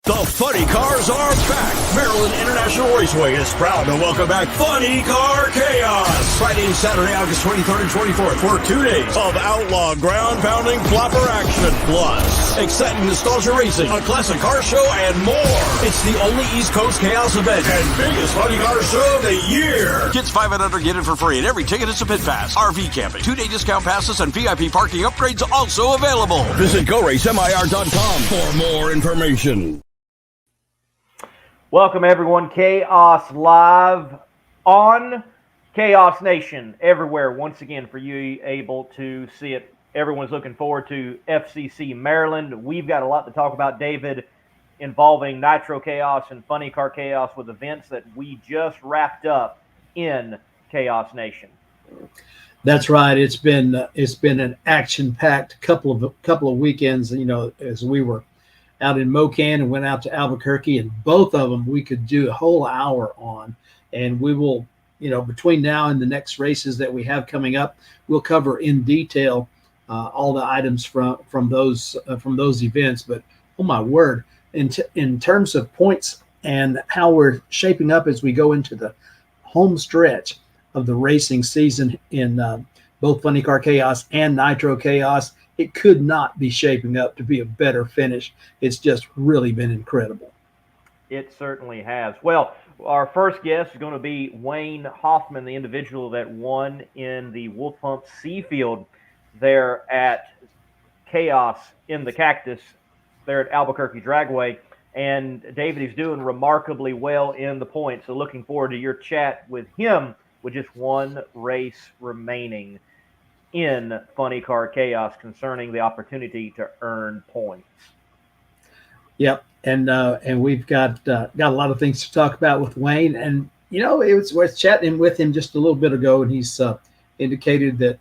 The funny cars are back. Maryland International Raceway is proud to welcome back Funny Car Chaos. Friday and Saturday, August 23rd and 24th for 2 days of outlaw ground-pounding flopper action. Plus, exciting nostalgia racing, a classic car show, and more. It's the only East Coast Chaos event and biggest funny car show of the year. Kids 5 and under get it for free, and every ticket is a pit pass. RV camping, 2-day discount passes, and VIP parking upgrades also available. Visit GoRaceMIR.com for more information. Welcome, everyone. Chaos Live on Chaos Nation everywhere. Once again, for you able to see it, everyone's looking forward to FCC Maryland. We've got a lot to talk about, David, involving Nitro Chaos and Funny Car Chaos with events that we just wrapped up in Chaos Nation. That's right. It's been an action-packed couple of weekends. You know, as we were out in Mocan and went out to Albuquerque, and both of them we could do a whole hour on. And we will, you know, between now and the next races that we have coming up, we'll cover in detail all the items from those events. But oh my word, in terms of points and how we're shaping up as we go into the home stretch of the racing season in both Funny Car Chaos and Nitro Chaos, it could not be shaping up to be a better finish. It's just really been incredible. It certainly has. Well, our first guest is going to be Wayne Hofmann, the individual that won in the Wolf Pump Seafield there at Chaos in the Cactus there at Albuquerque Dragway. And David is doing remarkably well in the points. So looking forward to your chat with him with just one race remaining in Funny Car Chaos concerning the opportunity to earn points. Yep, and we've got a lot of things to talk about with Wayne. And you know, it was worth chatting with him just a little bit ago, and he's indicated that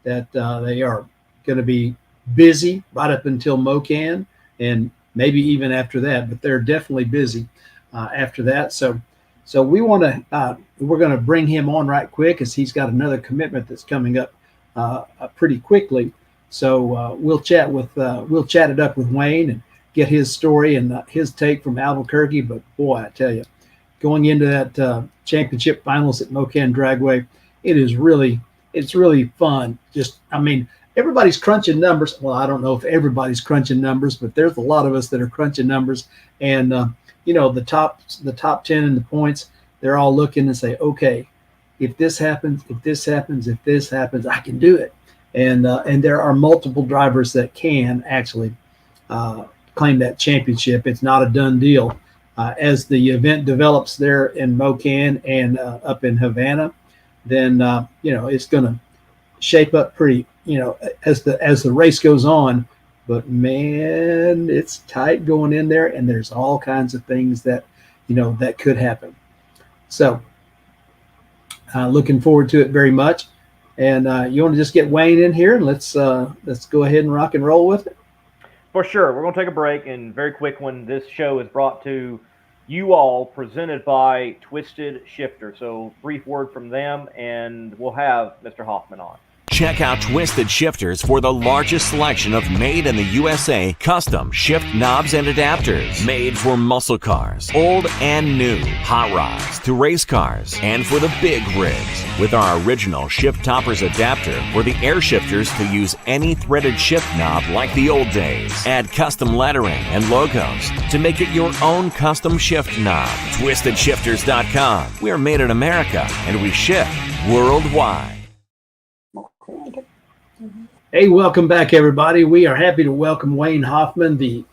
they are going to be busy right up until Mocan, and maybe even after that. But they're definitely busy after that. So we want to we're going to bring him on right quick, as he's got another commitment that's coming up pretty quickly. So we'll chat it up with Wayne and get his story and his take from Albuquerque. But boy, I tell you, going into that championship finals at Mocan Dragway, it's really fun. Just, I mean, everybody's crunching numbers. Well, I don't know if everybody's crunching numbers, but there's a lot of us that are crunching numbers. And you know, the top 10 in the points, they're all looking and say, okay, if this happens, I can do it. And there are multiple drivers that can actually claim that championship. It's not a done deal. As the event develops there in Mocan and up in Havana, then you know, it's going to shape up pretty, you know, as the race goes on. But man, it's tight going in there, and there's all kinds of things that, you know, that could happen. So looking forward to it very much. And you want to just get Wayne in here, and let's go ahead and rock and roll with it? For sure. We're going to take a break, and very quick one. This show is brought to you all, presented by Twisted Shifterz. So brief word from them, and we'll have Mr. Hoffman on. Check out Twisted Shifterz for the largest selection of made-in-the-USA custom shift knobs and adapters. Made for muscle cars, old and new, hot rods to race cars, and for the big rigs. With our original shift toppers adapter for the air shifters to use any threaded shift knob like the old days. Add custom lettering and logos to make it your own custom shift knob. TwistedShifters.com. We are made in America, and we ship worldwide. Hey, welcome back, everybody. We are happy to welcome Wayne Hofmann, the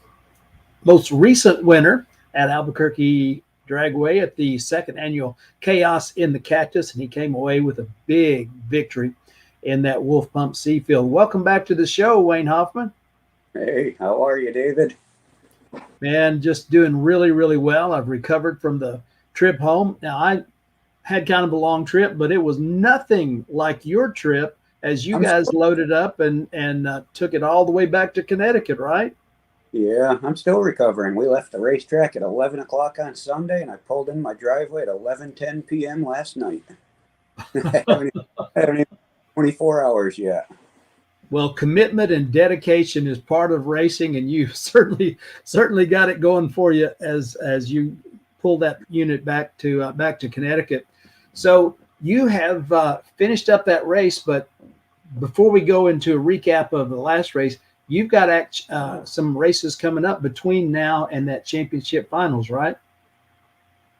most recent winner at Albuquerque Dragway at the second annual Chaos in the Cactus, and he came away with a big victory in that Wolf Pump Seafield. Welcome back to the show, Wayne Hofmann. Hey, how are you, David? Man, just doing really, really well. I've recovered from the trip home. Now, I had kind of a long trip, but it was nothing like your trip, as you guys loaded up and took it all the way back to Connecticut, right? Yeah, I'm still recovering. We left the racetrack at 11 o'clock on Sunday, and I pulled in my driveway at 11:10 p.m. last night. I haven't even 24 hours yet. Well, commitment and dedication is part of racing, and you certainly got it going for you as you pull that unit back to Connecticut. So you have finished up that race, but before we go into a recap of the last race, you've got some races coming up between now and that championship finals, right?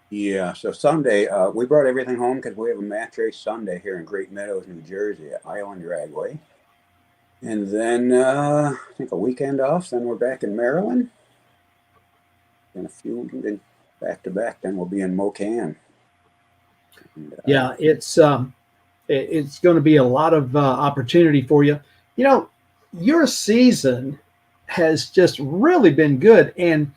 Yeah, so Sunday, we brought everything home because we have a match race Sunday here in Great Meadows, New Jersey at Albuquerque Dragway. And then I think a weekend off, then we're back in Maryland. And a few then back to back, then we'll be in Mocan. And, yeah, it's going to be a lot of opportunity for you. You know, your season has just really been good, and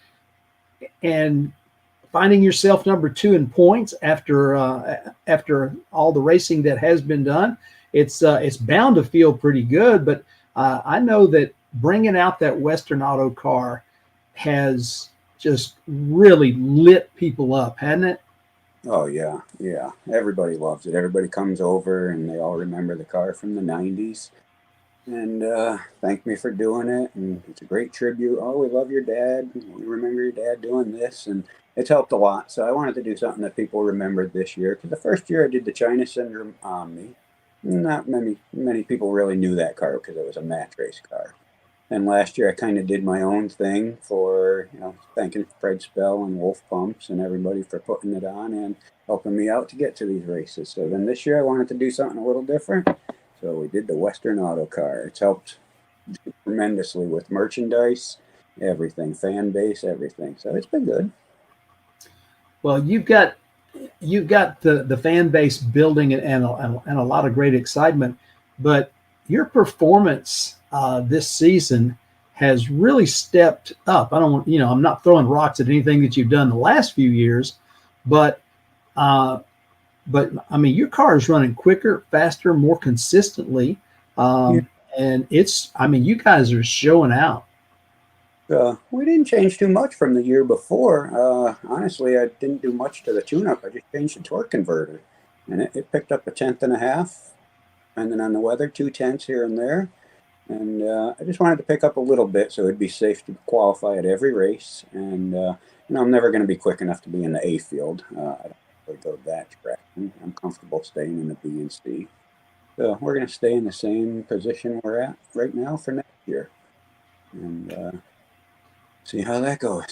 finding yourself number 2 in points after all the racing that has been done, it's bound to feel pretty good. But I know that bringing out that Western Auto car has just really lit people up, hasn't it? Oh yeah, everybody loves it. Everybody comes over and they all remember the car from the 90s and thank me for doing it, and it's a great tribute. Oh, we love your dad, we remember your dad doing this, and it's helped a lot. So I wanted to do something that people remembered this year, because the first year I did the China Syndrome Omni, not many people really knew that car because it was a match race car. And last year I kind of did my own thing for, thanking Fred Spell and Wolf Pumps and everybody for putting it on and helping me out to get to these races. So then this year I wanted to do something a little different. So we did the Western Auto car. It's helped tremendously with merchandise, everything, fan base, everything. So it's been good. Well, you've got the fan base building and a lot of great excitement, but your performance this season has really stepped up. I'm not throwing rocks at anything that you've done the last few years, but I mean, your car is running quicker, faster, more consistently. And you guys are showing out. We didn't change too much from the year before. Honestly, I didn't do much to the tune-up. I just changed the torque converter, and it picked up 1.5 tenths, and then on the weather, 2 tenths here and there. And I just wanted to pick up a little bit so it'd be safe to qualify at every race. And I'm never going to be quick enough to be in the A field. I don't really go that track. I'm comfortable staying in the B and C. So we're going to stay in the same position we're at right now for next year, and see how that goes.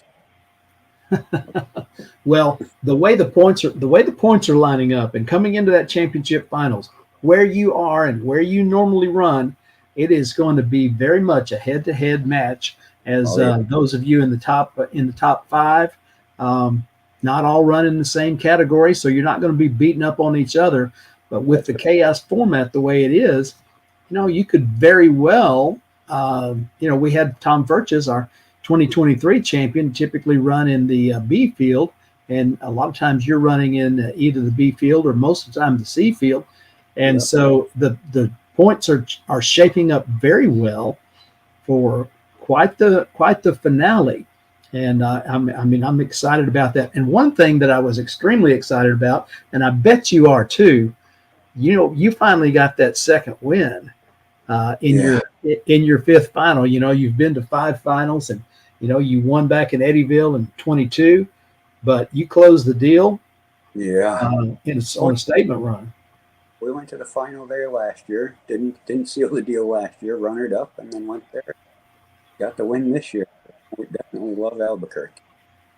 Well, the way the points are lining up and coming into that championship finals, where you are and where you normally run, it is going to be very much a head-to-head match. As those of you in the top 5, not all run in the same category, so you're not going to be beating up on each other. But with the chaos format the way it is, you could very well, we had Tom Virches, our 2023 champion, typically run in the B field, and a lot of times you're running in either the B field or most of the time the C field, and so the points are shaping up very well for quite the finale. And I'm excited about that. And one thing that I was extremely excited about, and I bet you are too, you finally got that second win in your 5th final. You've been to 5 finals, and you won back in Eddyville in 22, but you closed the deal. On a statement run. We went to the final there last year. Didn't seal the deal last year. Runnered up, and then went there. Got the win this year. We definitely love Albuquerque.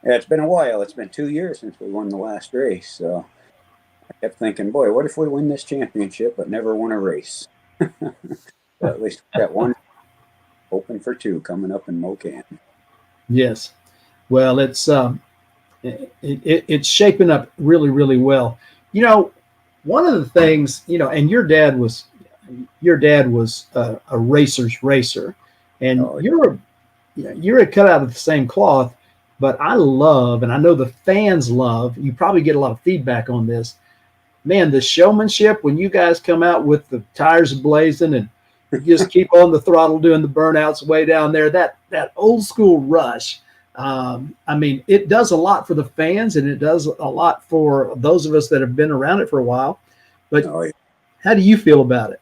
Yeah, it's been a while. It's been 2 years since we won the last race. So I kept thinking, boy, what if we win this championship but never won a race? But at least we got one open for 2 coming up in Mocan. Yes. Well, it's shaping up really, really well. One of the things, and your dad was a racer's racer, and you're a cut out of the same cloth. But I love, and I know the fans love, you probably get a lot of feedback on this, man, the showmanship when you guys come out with the tires blazing and you just keep on the throttle doing the burnouts way down there, that old school rush. It does a lot for the fans, and it does a lot for those of us that have been around it for a while. But how do you feel about it?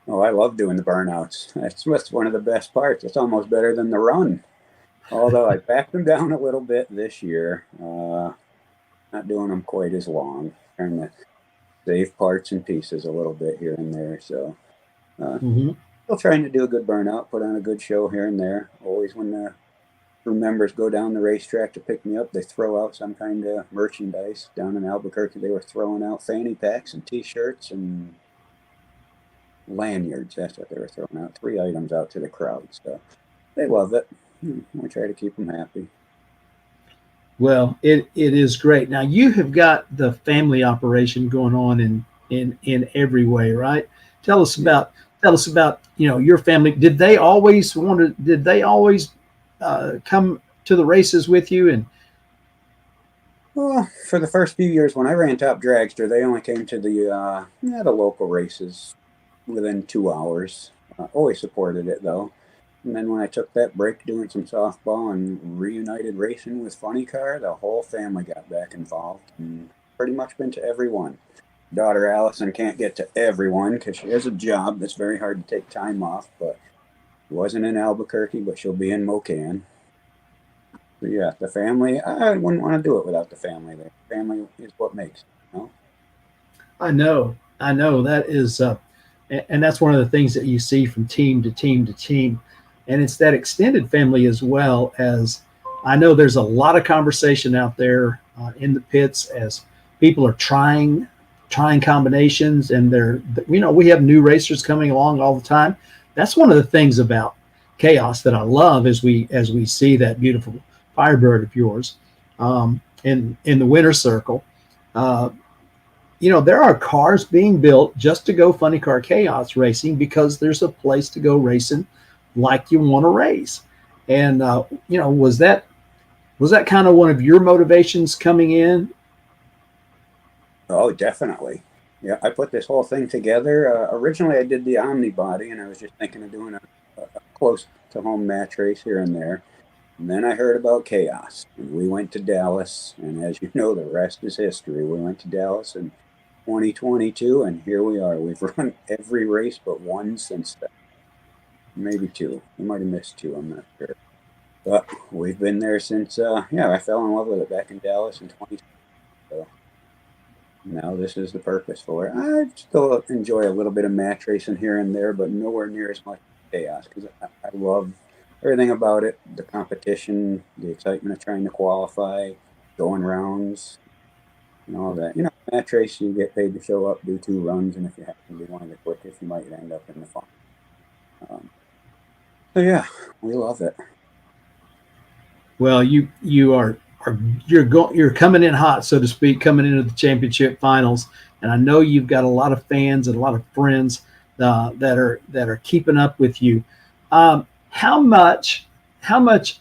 Oh, I love doing the burnouts. That's one of the best parts. It's almost better than the run. Although I backed them down a little bit this year. Not doing them quite as long. Trying to save parts and pieces a little bit here and there. So still trying to do a good burnout, put on a good show here and there. Always when the crew members go down the racetrack to pick me up, they throw out some kind of merchandise. Down in Albuquerque, they were throwing out fanny packs and T-shirts and lanyards. That's what they were throwing out. 3 items out to the crowd. So they love it. We try to keep them happy. Well, it is great. Now you have got the family operation going on in every way, right? Tell us about your family. Did they always come to the races with you? And well, for the first few years when I ran Top Dragster, they only came to the local races within 2 hours. Always supported it though. And then when I took that break doing some softball and reunited racing with Funny Car, the whole family got back involved and pretty much been to every one. Daughter Allison can't get to everyone because she has a job that's very hard to take time off, but she wasn't in Albuquerque, but she'll be in Mocan. So yeah, the family, I wouldn't want to do it without the family. The family is what makes it, you know? I know that is, and that's one of the things that you see from team to team to team. And it's that extended family as well. As I know there's a lot of conversation out there in the pits as people are trying combinations, and we have new racers coming along all the time. That's one of the things about Chaos that I love as we see that beautiful Firebird of yours in the winter circle. There are cars being built just to go Funny Car Chaos racing because there's a place to go racing like you want to race. And was that kind of one of your motivations coming in? Oh, definitely. Yeah, I put this whole thing together. Originally I did the Omni body, and I was just thinking of doing a close to home match race here and there. And then I heard about Chaos, and we went to Dallas, and as you know, the rest is history. We went to Dallas in 2022, and here we are. We've run every race but one since then. Maybe 2. We might have missed 2, I'm not sure. But we've been there since, I fell in love with it back in Dallas in 2020. So now this is the purpose for it. I still enjoy a little bit of match racing here and there, but nowhere near as much Chaos because I love everything about it. The competition, the excitement of trying to qualify, going rounds, and all that. Match race, you get paid to show up, do 2 runs, and if you happen to be one of the quickest, you might end up in the final. So yeah, we love it. Well, you're coming in hot, so to speak, coming into the championship finals, and I know you've got a lot of fans and a lot of friends that are keeping up with you. How much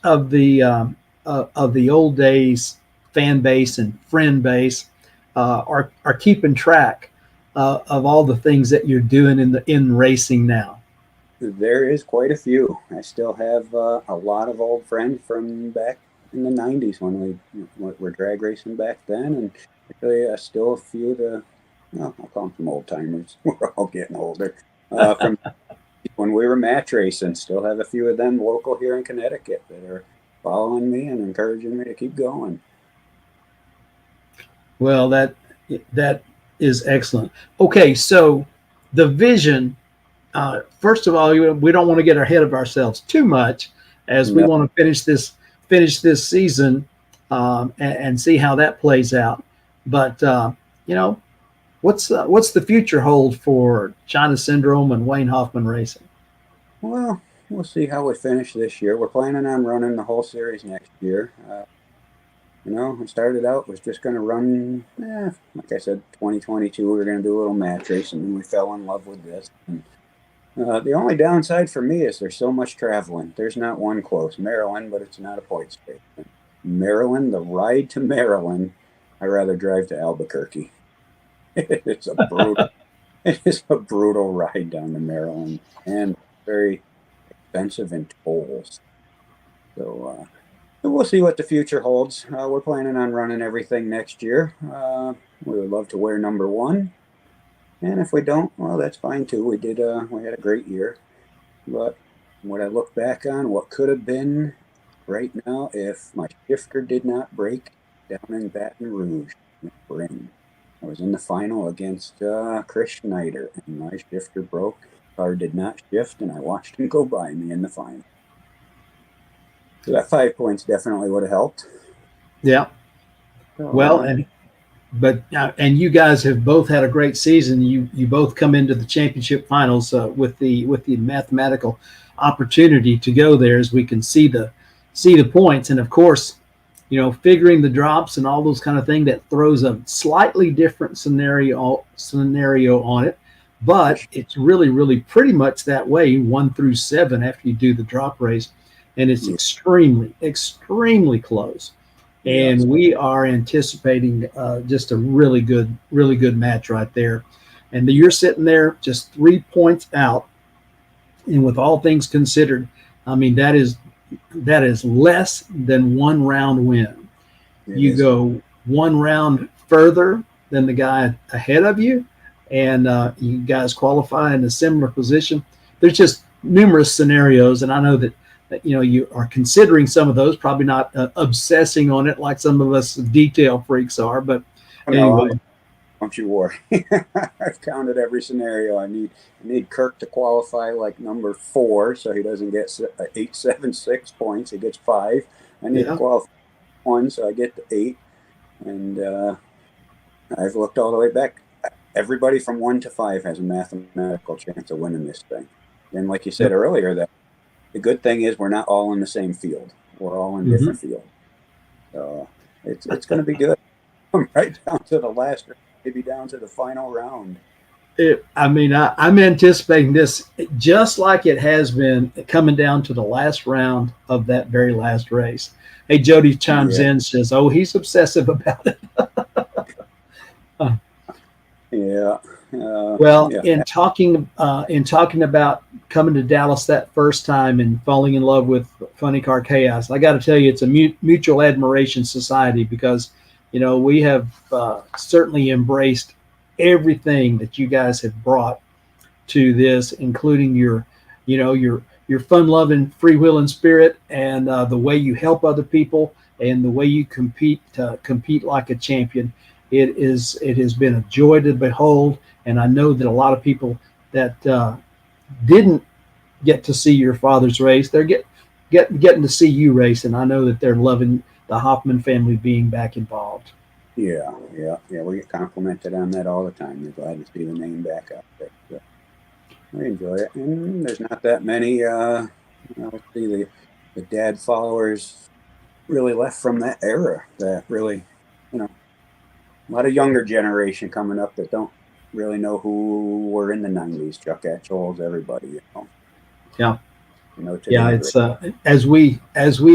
of the old days fan base and friend base are keeping track of all the things that you're doing in racing now? There is quite a few. I still have a lot of old friends from back in the 90s when we were drag racing back then, and actually still a few of the, I'll call them some old timers. We're all getting older. From when we were match racing, still have a few of them local here in Connecticut that are following me and encouraging me to keep going. Well, that is excellent. Okay, so the vision. First of all, we don't want to get ahead of ourselves too much, as we want to finish this season and see how that plays out. But what's the future hold for China Syndrome and Wayne Hofmann Racing? Well, we'll see how we finish this year. We're planning on running the whole series next year. I started out was just going to run, like I said, 2022. We were going to do a little match race, and then we fell in love with this. And, the only downside for me is there's so much traveling. There's not one close. Maryland, but it's not a point state. Maryland, the ride to Maryland, I'd rather drive to Albuquerque. It is a brutal ride down to Maryland, and very expensive in tolls. So we'll see what the future holds. We're planning on running everything next year. We would love to wear number 1. And if we don't, well, that's fine too. We had a great year. But what I look back on, what could have been right now if my shifter did not break down in Baton Rouge in the spring. I was in the final against Chris Schneider, and my shifter broke. Car did not shift, and I watched him go by me in the final. So that 5 points definitely would have helped. Yeah. Well, and you guys have both had a great season. You both come into the championship finals with the mathematical opportunity to go there, as we can see the points, and of course, you know, figuring the drops and all those kind of things, that throws a slightly different scenario on it, but it's really pretty much that way 1 through 7 after you do the drop race, and it's extremely close. And we are anticipating just a really good match right there. And you're sitting there just 3 points out. And with all things considered, I mean, that is less than 1 round win. You go 1 round further than the guy ahead of you, and you guys qualify in a similar position. There's just numerous scenarios, and I know that you know you are considering some of those, probably not obsessing on it like some of us detail freaks are, but anyway. Don't you worry. I've counted every scenario. I need Kirk to qualify like number 4, so he doesn't get 8, 7, 6 points. He gets 5. I need to qualify 1, so I get to 8. And I've looked all the way back. Everybody from 1 to 5 has a mathematical chance of winning this thing. And like you said earlier, that the good thing is we're not all in the same field. We're all in different fields. So it's going to be good. Right down to the last, maybe down to the final round. I'm anticipating this just like it has been, coming down to the last round of that very last race. Hey, Jody chimes in, says, "Oh, he's obsessive about it." In talking about coming to Dallas that first time and falling in love with Funny Car Chaos, I got to tell you, it's a mutual admiration society, because you know we have certainly embraced everything that you guys have brought to this, including your fun-loving, free-wheeling spirit, and the way you help other people, and the way you compete like a champion. It has been a joy to behold, and I know that a lot of people that didn't get to see your father's race, they're getting to see you race, and I know that they're loving the Hoffman family being back involved. Yeah. We get complimented on that all the time. They're glad to see the name back up there. So we enjoy it, and there's not that many. Let's see, the dad followers really left from that era. That really, a lot of younger generation coming up that don't really know who were in the 90s. Chuck Atcholls, everybody, Yeah. It's as we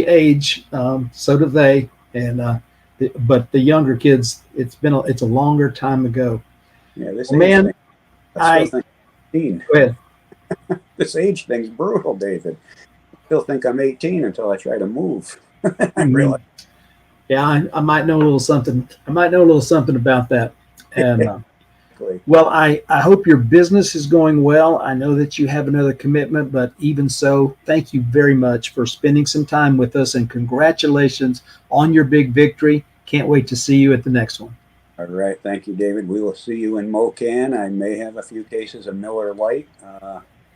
age, so do they, and but the younger kids, it's a longer time ago. Yeah, this man, thing, I still think 18. Go ahead. This age thing's brutal, David. I still think I'm 18 until I try to move. Really. Yeah, I might know a little something. About that. And well, I hope your business is going well. I know that you have another commitment, but even so, thank you very much for spending some time with us, and congratulations on your big victory. Can't wait to see you at the next one. All right. Thank you, David. We will see you in Mocan. I may have a few cases of Miller Lite.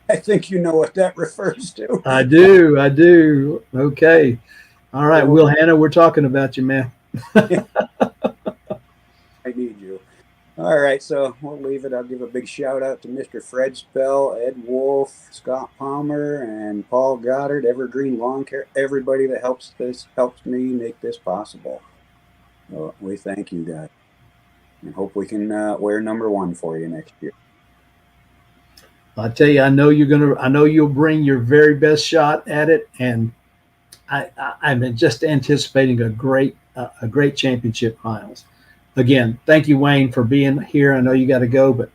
I think you know what that refers to. I do. Okay. All right. Will Hannah, we're talking about you, man. I need you. All right, so we'll leave it. I'll give a big shout out to Mr. Fred Spell, Ed Wolf, Scott Palmer, and Paul Goddard, Evergreen Lawn Care, everybody that helps me make this possible. So we thank you guys, and hope we can wear number 1 for you next year. I tell you, I know you'll bring your very best shot at it, and I'm just anticipating a great championship finals. Again, thank you, Wayne, for being here. I know you got to go, but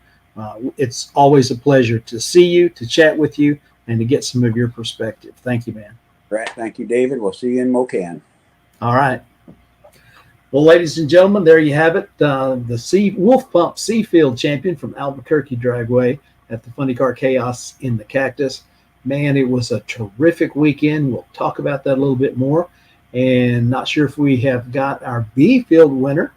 it's always a pleasure to see you, to chat with you, and to get some of your perspective. Thank you, man. Right. Thank you, David. We'll see you in Mocan. All right. Well, ladies and gentlemen, there you have it. The Wolf Pump Seafield champion from Albuquerque Dragway at the Funny Car Chaos in the Cactus. Man, it was a terrific weekend. We'll talk about that a little bit more. And not sure if we have got our B field winner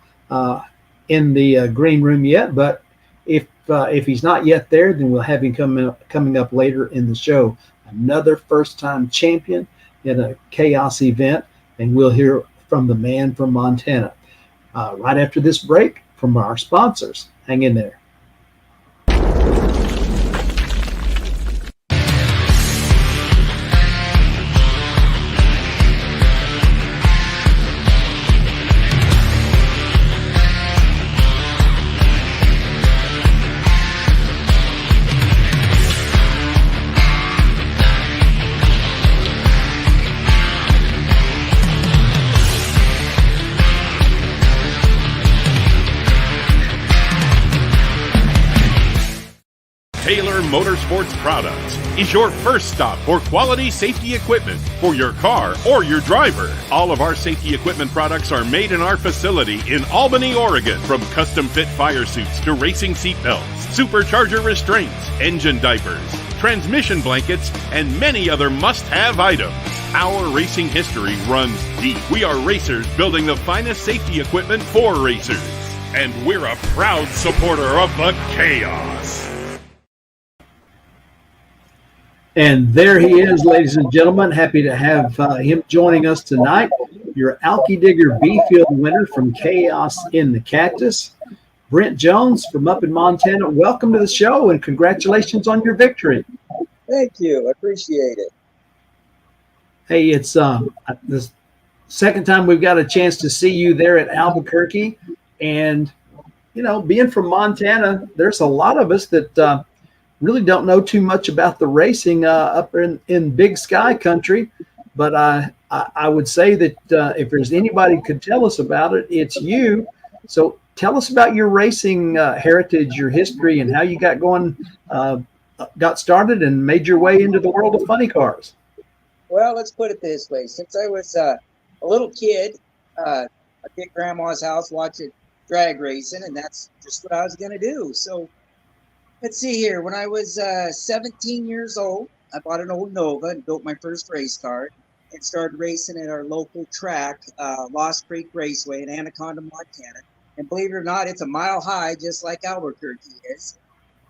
in the green room yet, but if he's not yet there, then we'll have him coming up later in the show. Another first-time champion in a Chaos event, and we'll hear from the man from Montana right after this break from our sponsors. Hang in there. Taylor Motorsports Products is your first stop for quality safety equipment for your car or your driver. All of our safety equipment products are made in our facility in Albany, Oregon. From custom fit fire suits to racing seat belts, supercharger restraints, engine diapers, transmission blankets, and many other must-have items. Our racing history runs deep. We are racers building the finest safety equipment for racers. And we're a proud supporter of the Chaos. And there he is, ladies and gentlemen. Happy to have him joining us tonight. Your Alky Digger B-Field winner from Chaos in the Cactus, Brent Jones from up in Montana. Welcome to the show, and congratulations on your victory. Thank you. I appreciate it. Hey, it's the second time we've got a chance to see you there at Albuquerque. And, you know, being from Montana, there's a lot of us that really don't know too much about the racing up in Big Sky country, but I would say that if there's anybody who could tell us about it, it's you. So tell us about your racing heritage, your history, and how you got started and made your way into the world of funny cars. Well, let's put it this way. Since I was a little kid, I'd be at Grandma's house watching drag racing, and that's just what I was going to do. So let's see here. When I was 17 years old, I bought an old Nova and built my first race car and started racing at our local track, Lost Creek Raceway in Anaconda, Montana. And believe it or not, it's a mile high, just like Albuquerque is.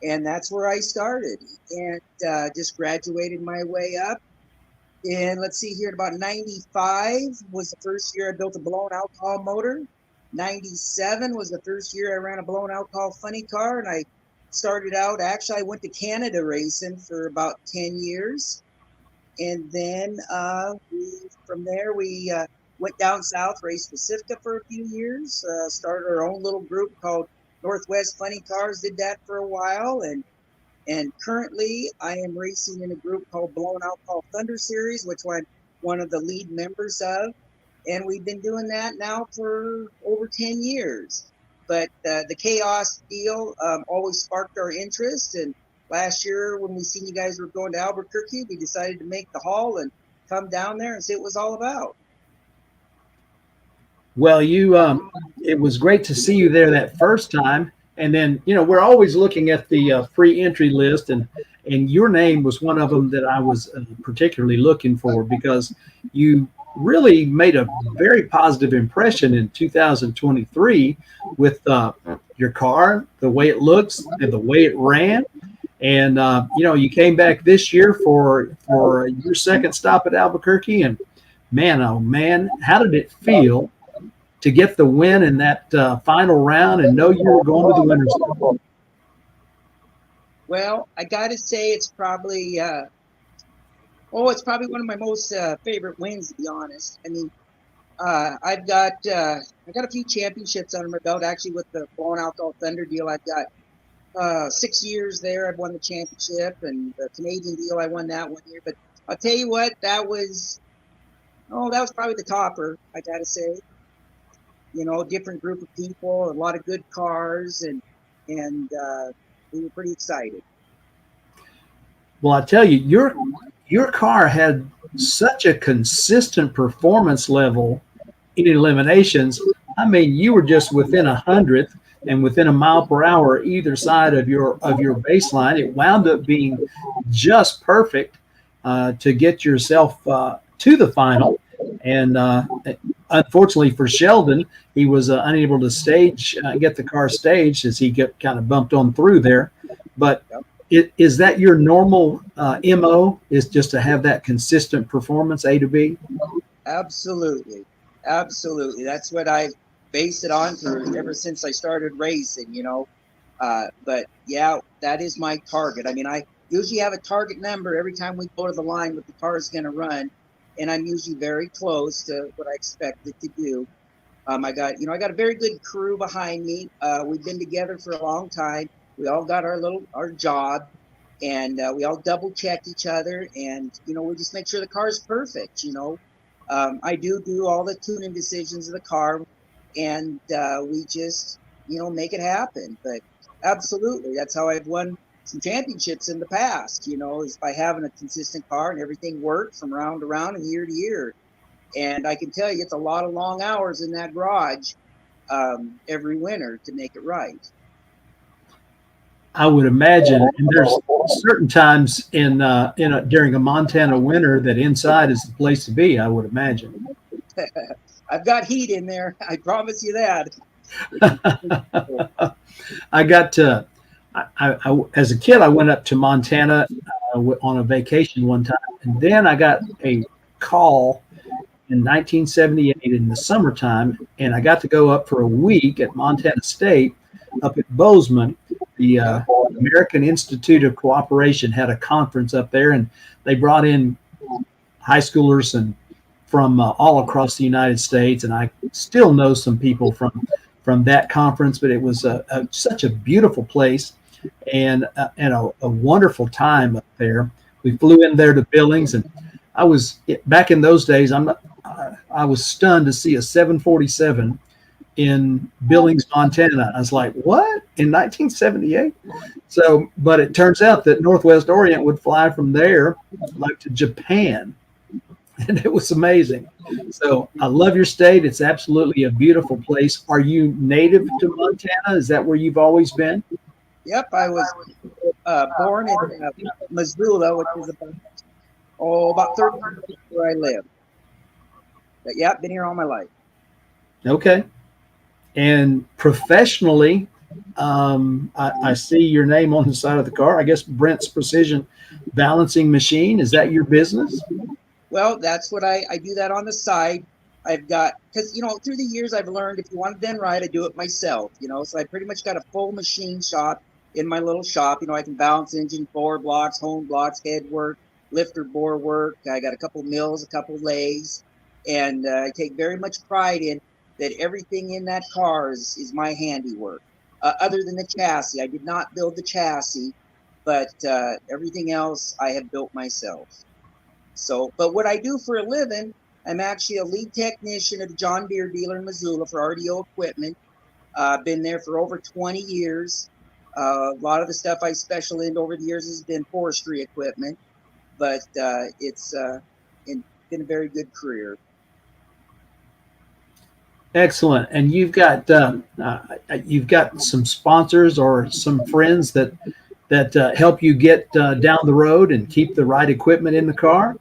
And that's where I started, and just graduated my way up. And let's see here, about 95 was the first year I built a blown alcohol motor. 97 was the first year I ran a blown alcohol funny car, and I started out, actually, I went to Canada racing for about 10 years. And then from there, we went down south, raced Pacifica for a few years, started our own little group called Northwest Funny Cars, did that for a while. And currently, I am racing in a group called Blown Alcohol Thunder Series, which I'm one of the lead members of. And we've been doing that now for over 10 years. But the Chaos deal always sparked our interest. And last year, when we seen you guys were going to Albuquerque, we decided to make the haul and come down there and see what it was all about. Well, it was great to see you there that first time. And then, you know, we're always looking at the free entry list, and your name was one of them that I was particularly looking for, because you really made a very positive impression in 2023 with your car, the way it looks and the way it ran. And, you know, you came back this year for your second stop at Albuquerque, and man, oh man, how did it feel to get the win in that final round and know you were going to the winner's circle? Well, I got to say it's probably it's probably one of my most favorite wins, to be honest. I mean, I got a few championships under my belt, actually, with the Blown Alcohol Thunder deal. I've got 6 years there. I've won the championship, and the Canadian deal, I won that 1 year. But I'll tell you what, that was probably the topper, I got to say. You know, different group of people, a lot of good cars, and we were pretty excited. Well, I tell you, your car had such a consistent performance level in eliminations I mean, you were just within 100th and within a mile per hour either side of your baseline. It wound up being just perfect to get yourself to the final. And unfortunately for Sheldon, he was unable to get the car staged as he got kind of bumped on through there. But is that your normal MO, is just to have that consistent performance, A to B? Absolutely. Absolutely. That's what I base it on for ever since I started racing, you know. But yeah, that is my target. I mean, I usually have a target number every time we go to the line what the car is going to run. And I'm usually very close to what I expect it to do. I got a very good crew behind me. We've been together for a long time. We all got our job, and we all double check each other, and we just make sure the car is perfect. I do all the tuning decisions of the car, and we just make it happen. But absolutely, that's how I've won some championships in the past. Is by having a consistent car and everything works from round to round and year to year. And I can tell you, it's a lot of long hours in that garage every winter to make it right. I would imagine, and there's certain times during a Montana winter that inside is the place to be. I would imagine. I've got heat in there. I promise you that. As a kid, I went up to Montana on a vacation one time, and then I got a call in 1978 in the summertime, and I got to go up for a week at Montana State up at Bozeman. The American Institute of Cooperation had a conference up there, and they brought in high schoolers and from all across the United States. And I still know some people from that conference, but it was such a beautiful place and a wonderful time up there. We flew in there to Billings, and I was back in those days. I was stunned to see a 747 in Billings, Montana. I was like, what? In 1978? So, but it turns out that Northwest Orient would fly from there like to Japan. And it was amazing. So I love your state. It's absolutely a beautiful place. Are you native to Montana? Is that where you've always been? Yep. I was born in Missoula, which is about 30 minutes where I live. But yeah, been here all my life. Okay. And professionally, I see your name on the side of the car. I guess Brent's Precision Balancing Machine. Is that your business? Well, that's what I do that on the side. I've got, because, through the years I've learned if you want it done right, I do it myself, so I pretty much got a full machine shop in my little shop. I can balance engine, bore blocks, hone blocks, head work, lifter bore work. I got a couple mills, a couple lathes, and I take very much pride in that everything in that car is my handiwork. Other than the chassis, I did not build the chassis, but everything else I have built myself. So, but what I do for a living, I'm actually a lead technician at a John Deere dealer in Missoula for RDO equipment. I've been there for over 20 years. A lot of the stuff I special in over the years has been forestry equipment, but it's been a very good career. Excellent. And you've got some sponsors or some friends that help you get down the road and keep the right equipment in the car?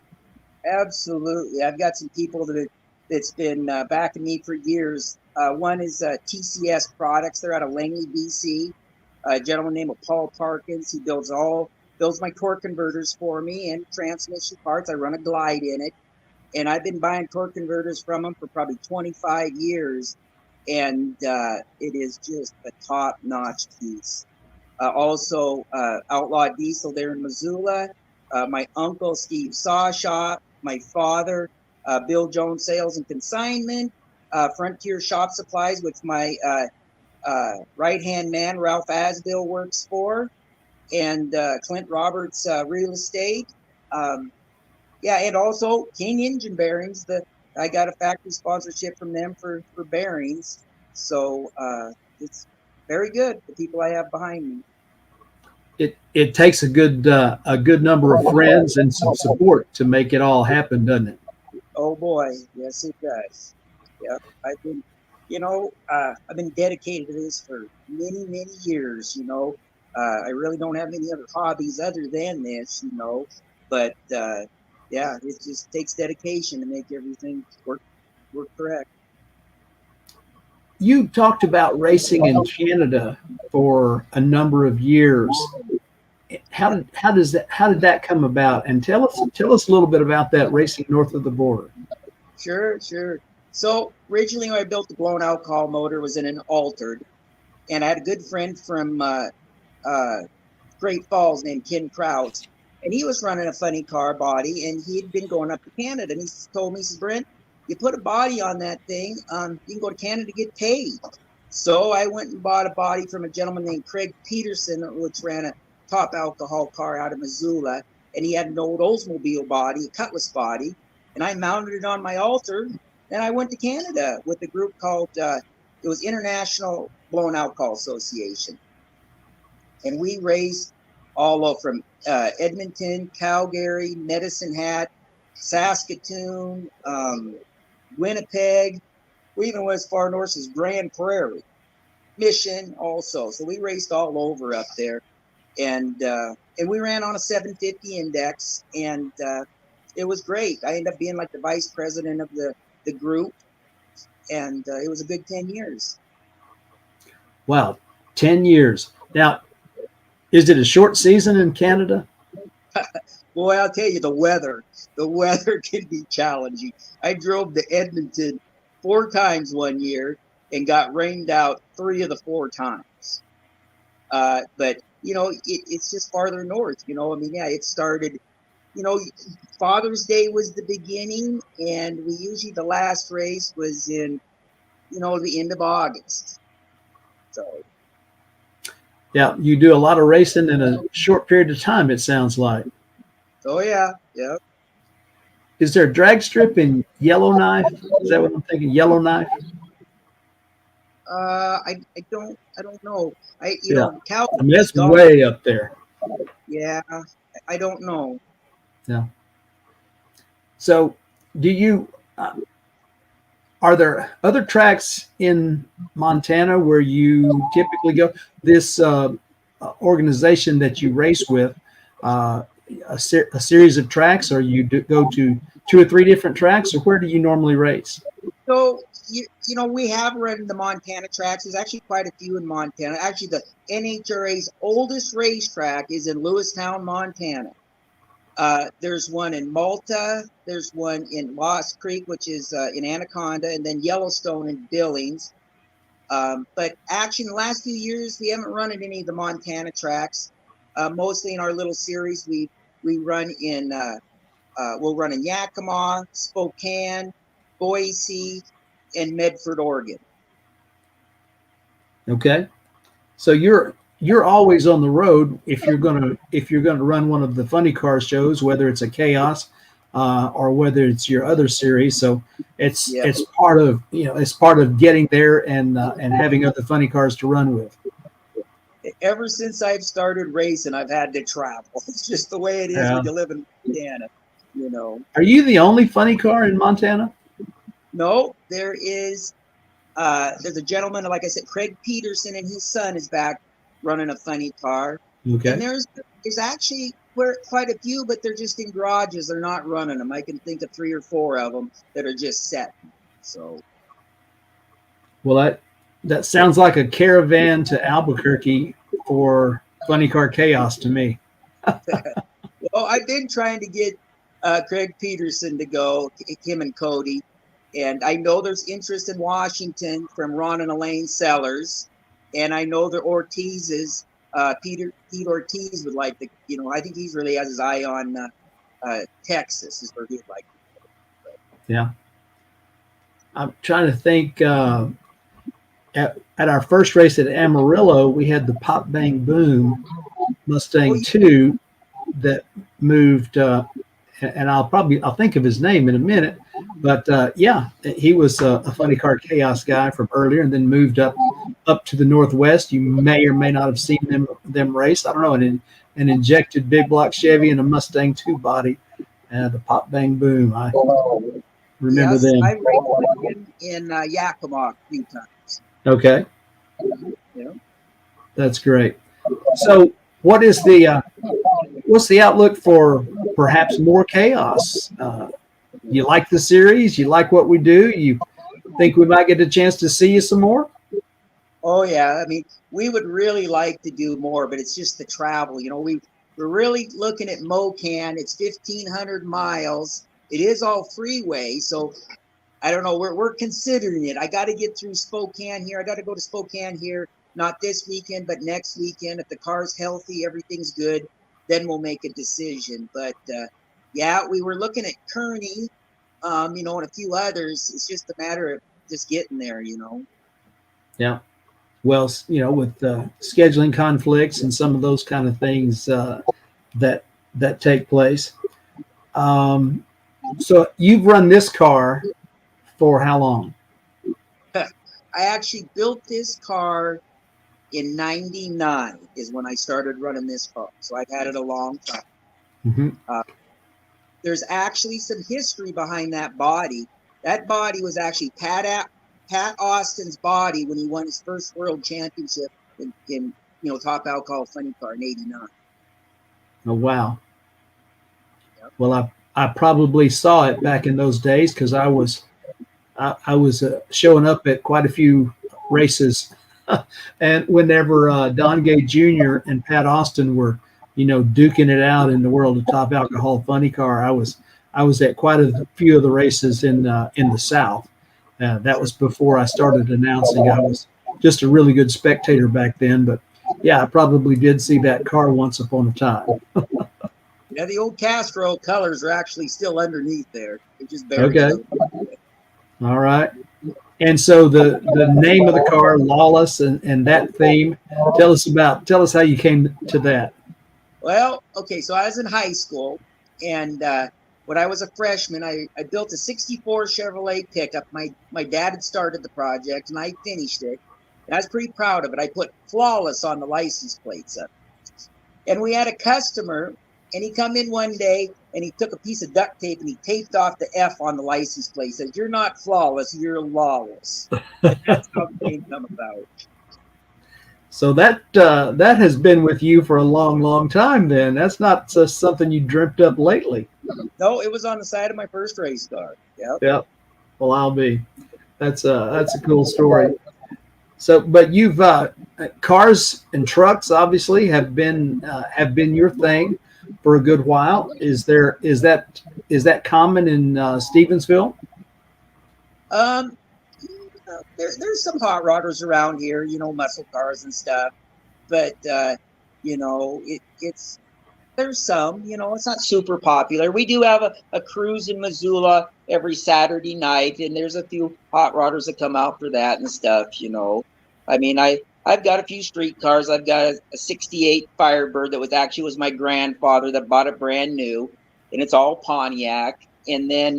Absolutely. I've got some people that's been backing me for years. One is TCS Products. They're out of Langley, BC. A gentleman named Paul Parkins. He builds my torque converters for me and transmission parts. I run a Glide in it. And I've been buying torque converters from them for probably 25 years. And it is just a top-notch piece. Also, Outlaw Diesel there in Missoula. My uncle, Steve Sawshop. My father, Bill Jones Sales and Consignment. Frontier Shop Supplies, which my right-hand man, Ralph Asbill, works for. And Clint Roberts Real Estate. And also King Engine Bearings. I got a factory sponsorship from them for bearings. So it's very good, the people I have behind me. It takes a good number of friends and some support to make it all happen, doesn't it? Oh boy, yes it does. Yeah, I've been I've been dedicated to this for many, many years. I really don't have any other hobbies other than this. But yeah, it just takes dedication to make everything work correct. You talked about racing in Canada for a number of years. How did that come about? And tell us a little bit about that racing north of the border. Sure. So originally, when I built the blown alcohol motor, was in an altered, and I had a good friend from Great Falls named Ken Krause, and he was running a funny car body, and he had been going up to Canada, and he told me, he says, Brent, you put a body on that thing, you can go to Canada to get paid. So I went and bought a body from a gentleman named Craig Peterson, which ran a top alcohol car out of Missoula, and he had an old Oldsmobile body, a Cutlass body, and I mounted it on my altar, and I went to Canada with a group called, it was International Blown Alcohol Association. And we raced all over from Edmonton, Calgary, Medicine Hat, Saskatoon, Winnipeg. We even went as far north as Grand Prairie, Mission also. So we raced all over up there. And we ran on a 750 index, and it was great. I ended up being like the vice president of the group, and it was a good 10 years. Wow, 10 years. Now, is it a short season in Canada? Boy, I'll tell you, the weather can be challenging. I drove to Edmonton 4 times one year and got rained out 3 of the 4 times. But, it's just farther north, it started, Father's Day was the beginning, and we usually, the last race was in, the end of August. So. Yeah, you do a lot of racing in a short period of time, it sounds like. Oh, yeah. Is there a drag strip in Yellowknife? Is that what I'm thinking? Yellowknife? I don't know. That's way up there. Yeah, I don't know. Yeah. So, do you? Are there other tracks in Montana where you typically go? This organization that you race with, a series of tracks, or you go to 2 or 3 different tracks, or where do you normally race? So, we have run the Montana tracks. There's actually quite a few in Montana. Actually, the NHRA's oldest racetrack is in Lewistown, Montana. There's one in Malta. There's one in Lost Creek, which is in Anaconda, and then Yellowstone in Billings. But actually, in the last few years, we haven't run at any of the Montana tracks. Mostly in our little series, we run in we'll run in Yakima, Spokane, Boise, and Medford, Oregon. Okay, so you're always on the road if you're gonna run one of the funny car shows, whether it's a Chaos or whether it's your other series. So it's part of getting there and having other funny cars to run with. Ever since I've started racing, I've had to travel. It's just the way it is when you live in Montana. Are you the only funny car in Montana? No, there is. There's a gentleman, like I said, Craig Peterson, and his son is back running a funny car. Okay. And there's actually quite a few, but they're just in garages. They're not running them. I can think of 3 or 4 of them that are just set. So. Well, that sounds like a caravan to Albuquerque for funny car chaos to me. Well, I've been trying to get Craig Peterson to go, him and Cody. And I know there's interest in Washington from Ron and Elaine Sellers. And I know the Ortiz's, Pete Ortiz would like to, I think he's really has his eye on Texas is where he'd like to go. Yeah. I'm trying to think, at our first race at Amarillo, we had the Pop Bang Boom Mustang 2 that moved, and I'll think of his name in a minute. But he was a funny car chaos guy from earlier, and then moved up to the Northwest. You may or may not have seen them race. I don't know, an injected big block Chevy and a Mustang 2 body, the Pop Bang Boom. Remember yes, them? I raced in Yakima a few times. Okay, You know? that's great. So, what is the what's the outlook for perhaps more chaos? You like the series? You like what we do? You think we might get a chance to see you some more? Oh yeah, I mean, we would really like to do more, but it's just the travel. You know, we're really looking at Mocan. It's 1,500 miles. It is all freeway, so I don't know. We're considering it. I got to get through Spokane here. I got to go to Spokane here, not this weekend, but next weekend. If the car's healthy, everything's good, then we'll make a decision. But yeah, we were looking at Kearney, you know, and a few others. It's just a matter of just getting there, you know. Yeah. Well, you know, with scheduling conflicts and some of those kind of things that take place. So you've run this car for how long? I actually built this car in '99 is when I started running this car. So I've had it a long time. Mm-hmm. There's actually some history behind that body. That body was actually Pat Austin's body when he won his first world championship in you know, top alcohol funny car in '89. Oh, wow. Yep. Well, I probably saw it back in those days because I was showing up at quite a few races, and whenever Don Gay Jr. and Pat Austin were, you know, duking it out in the world of top alcohol funny car, I was at quite a few of the races in the South. That was before I started announcing. I was just a really good spectator back then, but yeah, I probably did see that car once upon a time. Yeah, the old Castro colors are actually still underneath there. They just buried Okay. them. All right. And so the name of the car, Lawless, and that theme. Tell us how you came to that. Well, okay, so I was in high school, and when I was a freshman, I built a '64 Chevrolet pickup. My dad had started the project, and I finished it. And I was pretty proud of it. I put Flawless on the license plates up. And we had a customer, and he come in one day, and he took a piece of duct tape, and he taped off the F on the license plate. He says, "You're not flawless, you're lawless." That's how the name come about. So that has been with you for a long, long time. Then that's not just something you dreamt up lately. No, it was on the side of my first race car. Yep. Yep. Well, I'll be. That's a cool story. So, but you've cars and trucks obviously have been your thing for a good while. Is that common in Stevensville? There's some hot rodders around here, you know, muscle cars and stuff, but you know, there's some, you know, it's not super popular. We do have a cruise in Missoula every Saturday night, and there's a few hot rodders that come out for that and stuff, you know. I mean, I've got a few street cars. I've got a '68 Firebird that was my grandfather that bought it brand new, and it's all Pontiac. And then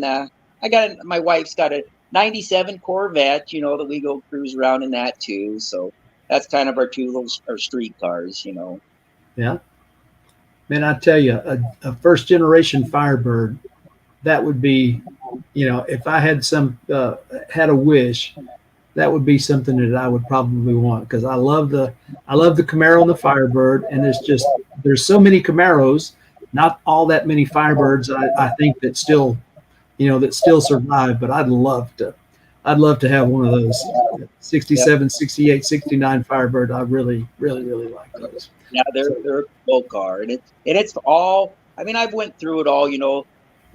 my wife's got a '97 Corvette, you know, that we go cruise around in that too. So that's kind of our our street cars, you know. Yeah. Man, I tell you, a first generation Firebird, that would be, you know, if I had had a wish, that would be something that I would probably want, because I love the Camaro and the Firebird, and there's so many Camaros, not all that many Firebirds I think that still survive, but I'd love to have one of those 67, 68, 69 Firebird. I really, really, really like those. Yeah, they're a cool car, and it's all. I mean, I've went through it all, you know.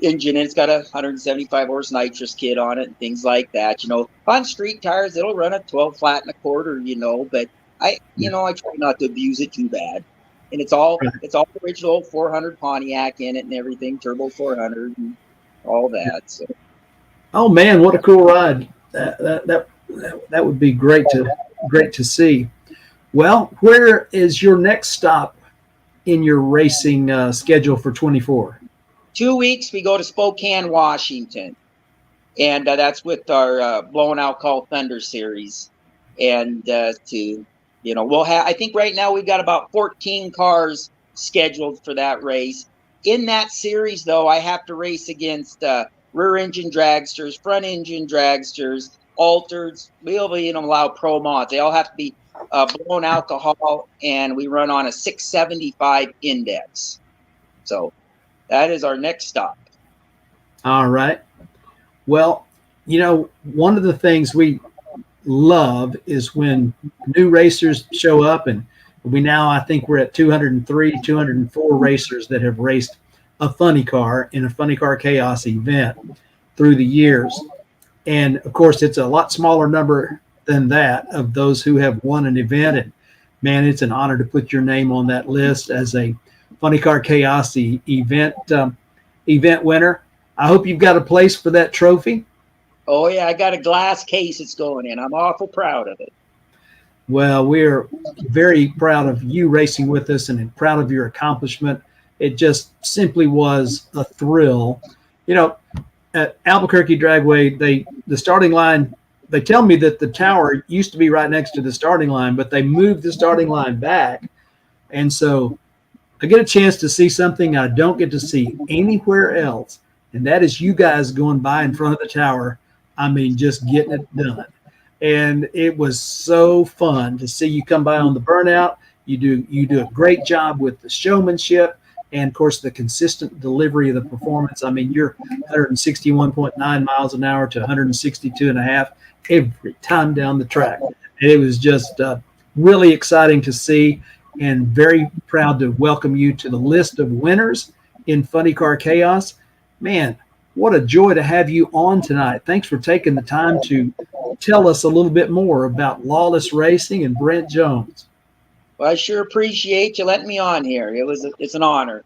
Engine, and it's got a 175 horse nitrous kit on it and things like that. You know, on street tires, it'll run a 12 flat and a quarter. You know, but I try not to abuse it too bad. And it's all original 400 Pontiac in it and everything, turbo 400 and all that. So. Oh man, what a cool ride! That would be great to see. Well, where is your next stop in your racing schedule for 24? 2 weeks, we go to Spokane, Washington, and that's with our Blowing Alcohol Thunder series. And we'll have. I think right now we've got about 14 cars scheduled for that race. In that series, though, I have to race against rear engine dragsters, front engine dragsters, altereds. We'll even allow pro mods. They all have to be blown alcohol, and we run on a 675 index. So that is our next stop. All right. Well, you know, one of the things we love is when new racers show up, and I think we're at 203, 204 racers that have raced a funny car in a funny car chaos event through the years. And of course, it's a lot smaller number than that of those who have won an event. And man, it's an honor to put your name on that list as a funny car chaos event winner. I hope you've got a place for that trophy. Oh yeah, I got a glass case it's going in. I'm awful proud of it. Well, we're very proud of you racing with us and proud of your accomplishment. It just simply was a thrill. You know, at Albuquerque Dragway, the starting line, they tell me that the tower used to be right next to the starting line, but they moved the starting line back. And so I get a chance to see something I don't get to see anywhere else, and that is you guys going by in front of the tower. I mean, just getting it done. And it was so fun to see you come by on the burnout. You do a great job with the showmanship and, of course, the consistent delivery of the performance. I mean, you're 161.9 miles an hour to 162.5 every time down the track. And it was just really exciting to see, and very proud to welcome you to the list of winners in Funny Car Chaos. Man, what a joy to have you on tonight. Thanks for taking the time to tell us a little bit more about Lawless Racing and Brent Jones. Well, I sure appreciate you letting me on here. It's an honor.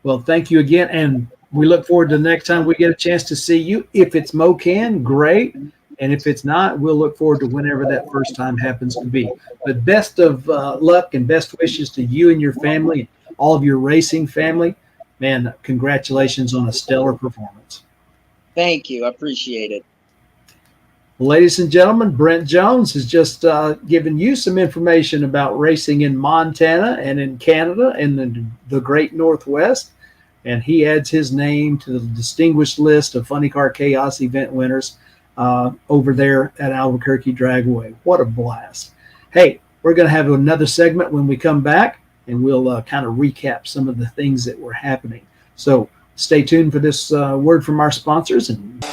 Well, thank you again, and we look forward to the next time we get a chance to see you. If it's Mocan, great, and if it's not, we'll look forward to whenever that first time happens to be. But best of luck and best wishes to you and your family, all of your racing family. Man, congratulations on a stellar performance. Thank you. I appreciate it. Ladies and gentlemen, Brent Jones has just given you some information about racing in Montana and in Canada and the great Northwest. And he adds his name to the distinguished list of Funny Car Chaos event winners over there at Albuquerque Dragway. What a blast. Hey, we're going to have another segment when we come back, and we'll kind of recap some of the things that were happening. So stay tuned for this word from our sponsors. And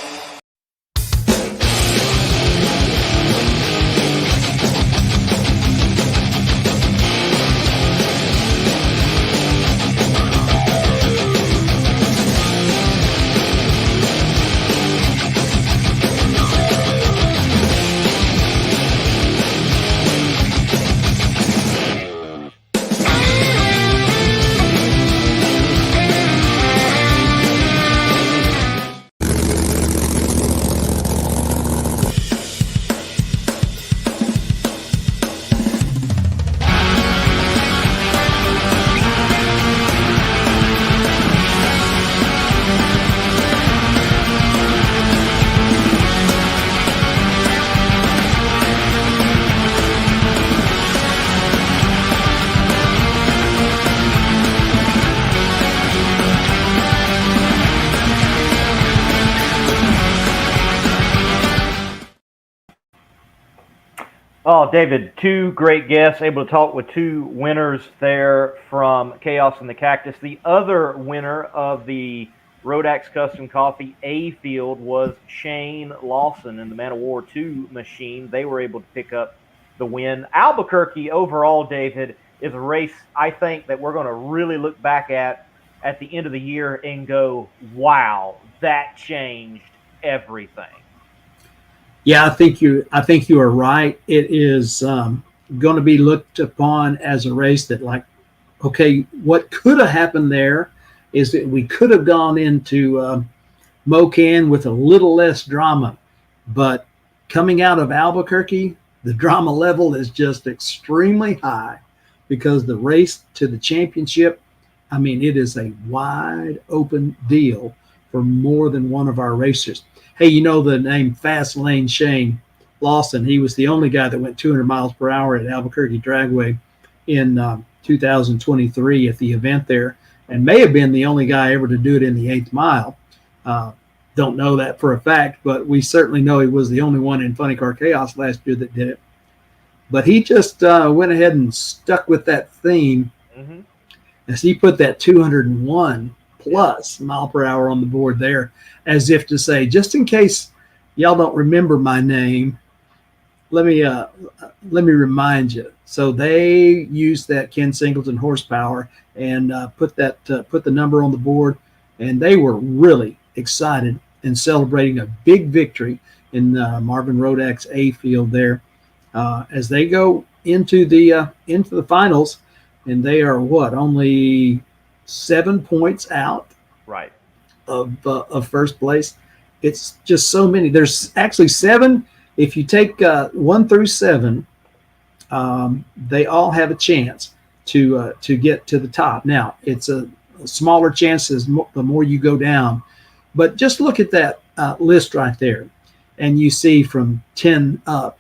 Oh, David, two great guests, able to talk with two winners there from Chaos in the Cactus. The other winner of the Rodax Custom Coffee A field was Shane Lawson in the Man of War 2 machine. They were able to pick up the win. Albuquerque overall, David, is a race I think that we're going to really look back at the end of the year and go, wow, that changed everything. yeah, I think you are right. It is going to be looked upon as a race that, like, okay, what could have happened there is that we could have gone into Mocan with a little less drama, but coming out of Albuquerque, the drama level is just extremely high because the race to the championship, I mean, it is a wide open deal for more than one of our racers. Hey, you know the name Fast Lane Shane Lawson? He was the only guy that went 200 miles per hour at Albuquerque Dragway in 2023 at the event there, and may have been the only guy ever to do it in the 8th mile. Don't know that for a fact, but we certainly know he was the only one in Funny Car Chaos last year that did it. But he just went ahead and stuck with that theme as he put that 201 plus mile per hour on the board there, as if to say, just in case y'all don't remember my name, let me remind you. So they used that Ken Singleton horsepower and put the number on the board, and they were really excited and celebrating a big victory in Marvin Rodak's A field there as they go into the finals, and they are only 7 points out of first place. It's just so many. There's actually 7. If you take 1 through 7, they all have a chance to get to the top. Now it's a smaller chances the more you go down, but just look at that list right there, and you see from 10 up,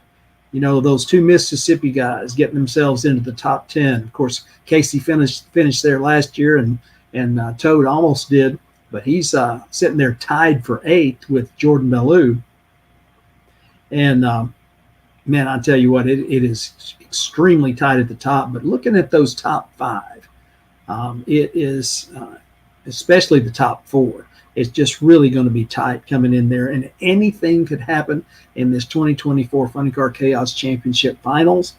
those 2 Mississippi guys getting themselves into the top 10. Of course, Casey finished there last year, and Toad almost did, but he's sitting there tied for 8th with Jordan Ballou. And man, I tell you what, it is extremely tight at the top. But looking at those top 5, it is especially the top 4. It's just really going to be tight coming in there, and anything could happen in this 2024 Funny Car Chaos Championship Finals.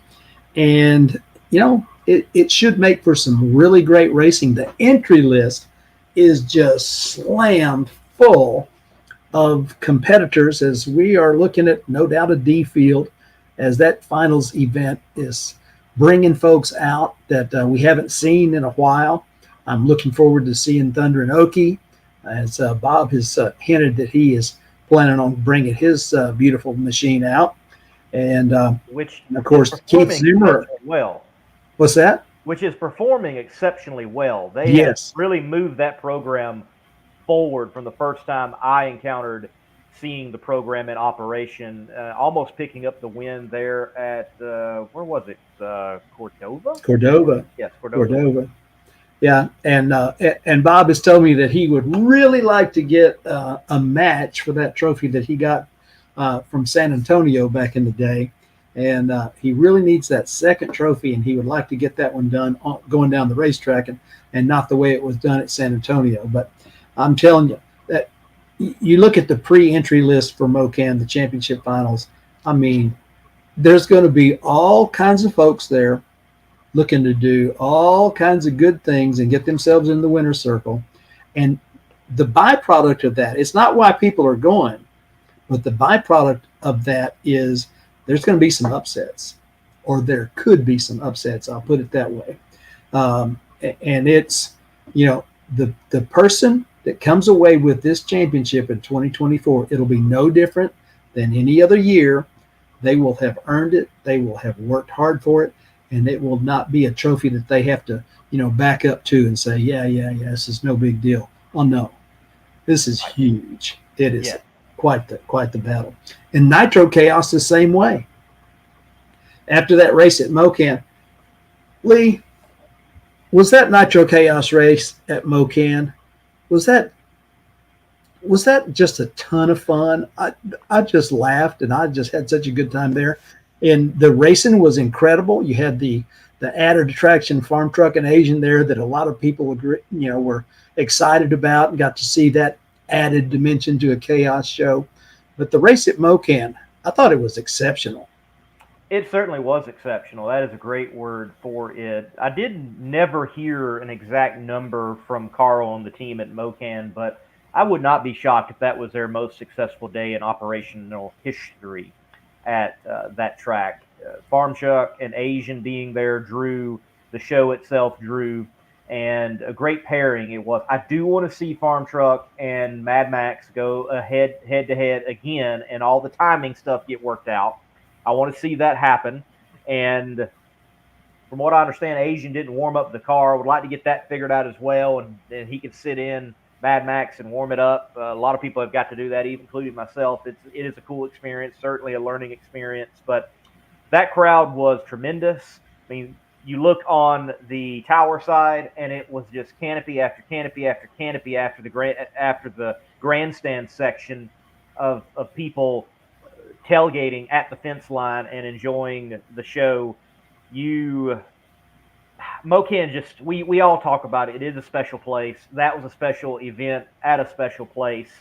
And it should make for some really great racing. The entry list is just slammed full of competitors, as we are looking at no doubt a D field, as that finals event is bringing folks out that we haven't seen in a while. I'm looking forward to seeing Thunder and Okie, as Bob has hinted that he is planning on bringing his beautiful machine out. And which, of course, Keith Zimmer. Well, what's that? Which is performing exceptionally well. They have really moved that program forward from the first time I encountered seeing the program in operation, almost picking up the win there at, where was it? Cordova? Yes, Cordova. Yeah, and Bob has told me that he would really like to get a match for that trophy that he got from San Antonio back in the day. And he really needs that second trophy, and he would like to get that one done going down the racetrack and not the way it was done at San Antonio. But I'm telling you that you look at the pre-entry list for MoCan, the championship finals. I mean, there's going to be all kinds of folks there looking to do all kinds of good things and get themselves in the winner's circle. And the byproduct of that, it's not why people are going, but the byproduct of that is there's going to be some upsets, or there could be some upsets. I'll put it that way. And it's, the person that comes away with this championship in 2024, it'll be no different than any other year. They will have earned it. They will have worked hard for it. And it will not be a trophy that they have to, back up to and say, yeah, this is no big deal. Oh, no, this is huge. It is quite the battle. And Nitro Chaos the same way. After that race at MoCan, Lee, was that Nitro Chaos race at MoCan, was that just a ton of fun? I just laughed, and I just had such a good time there. And the racing was incredible. You had the added attraction farm truck and Asian there that a lot of people were excited about, and got to see that added dimension to a chaos show. But the race at MoCan, I thought it was exceptional. It certainly was exceptional. That is a great word for it. I did never hear an exact number from Carl and the team at MoCan, but I would not be shocked if that was their most successful day in operational history at that track. Farm Truck and Asian being there drew, the show itself drew, and a great pairing it was. I do want to see Farm Truck and Mad Max go head to head again, and all the timing stuff get worked out. I want to see that happen. And from what I understand, Asian didn't warm up the car. I would like to get that figured out as well, and he could sit in Mad Max and warm it up. A lot of people have got to do that, even including myself. It is a cool experience, certainly a learning experience. But that crowd was tremendous. I mean, you look on the tower side, and it was just canopy after canopy after canopy after the grandstand section of people tailgating at the fence line and enjoying the show. Mocan, just we all talk about it. It is a special place. That was a special event at a special place,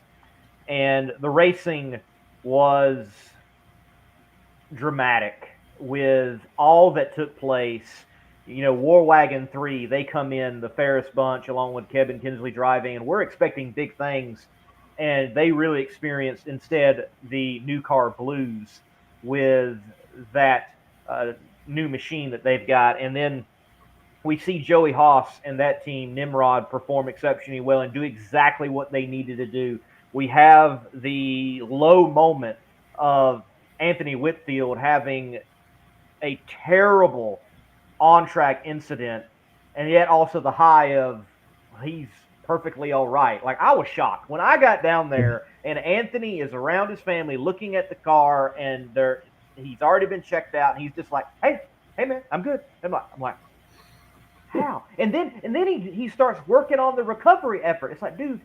and the racing was dramatic with all that took place. War Wagon 3, they come in, the Ferris bunch, along with Kevin Kinsley driving, and we're expecting big things. And they really experienced, instead, the new car blues with that new machine that they've got. And then we see Joey Haas and that team, Nimrod, perform exceptionally well and do exactly what they needed to do. We have the low moment of Anthony Whitfield having a terrible on-track incident, and yet also the high of he's perfectly all right. Like, I was shocked when I got down there and Anthony is around his family looking at the car, and he's already been checked out, and he's just like, hey man, I'm good. I'm like, how? And then he starts working on the recovery effort. It's like, dude,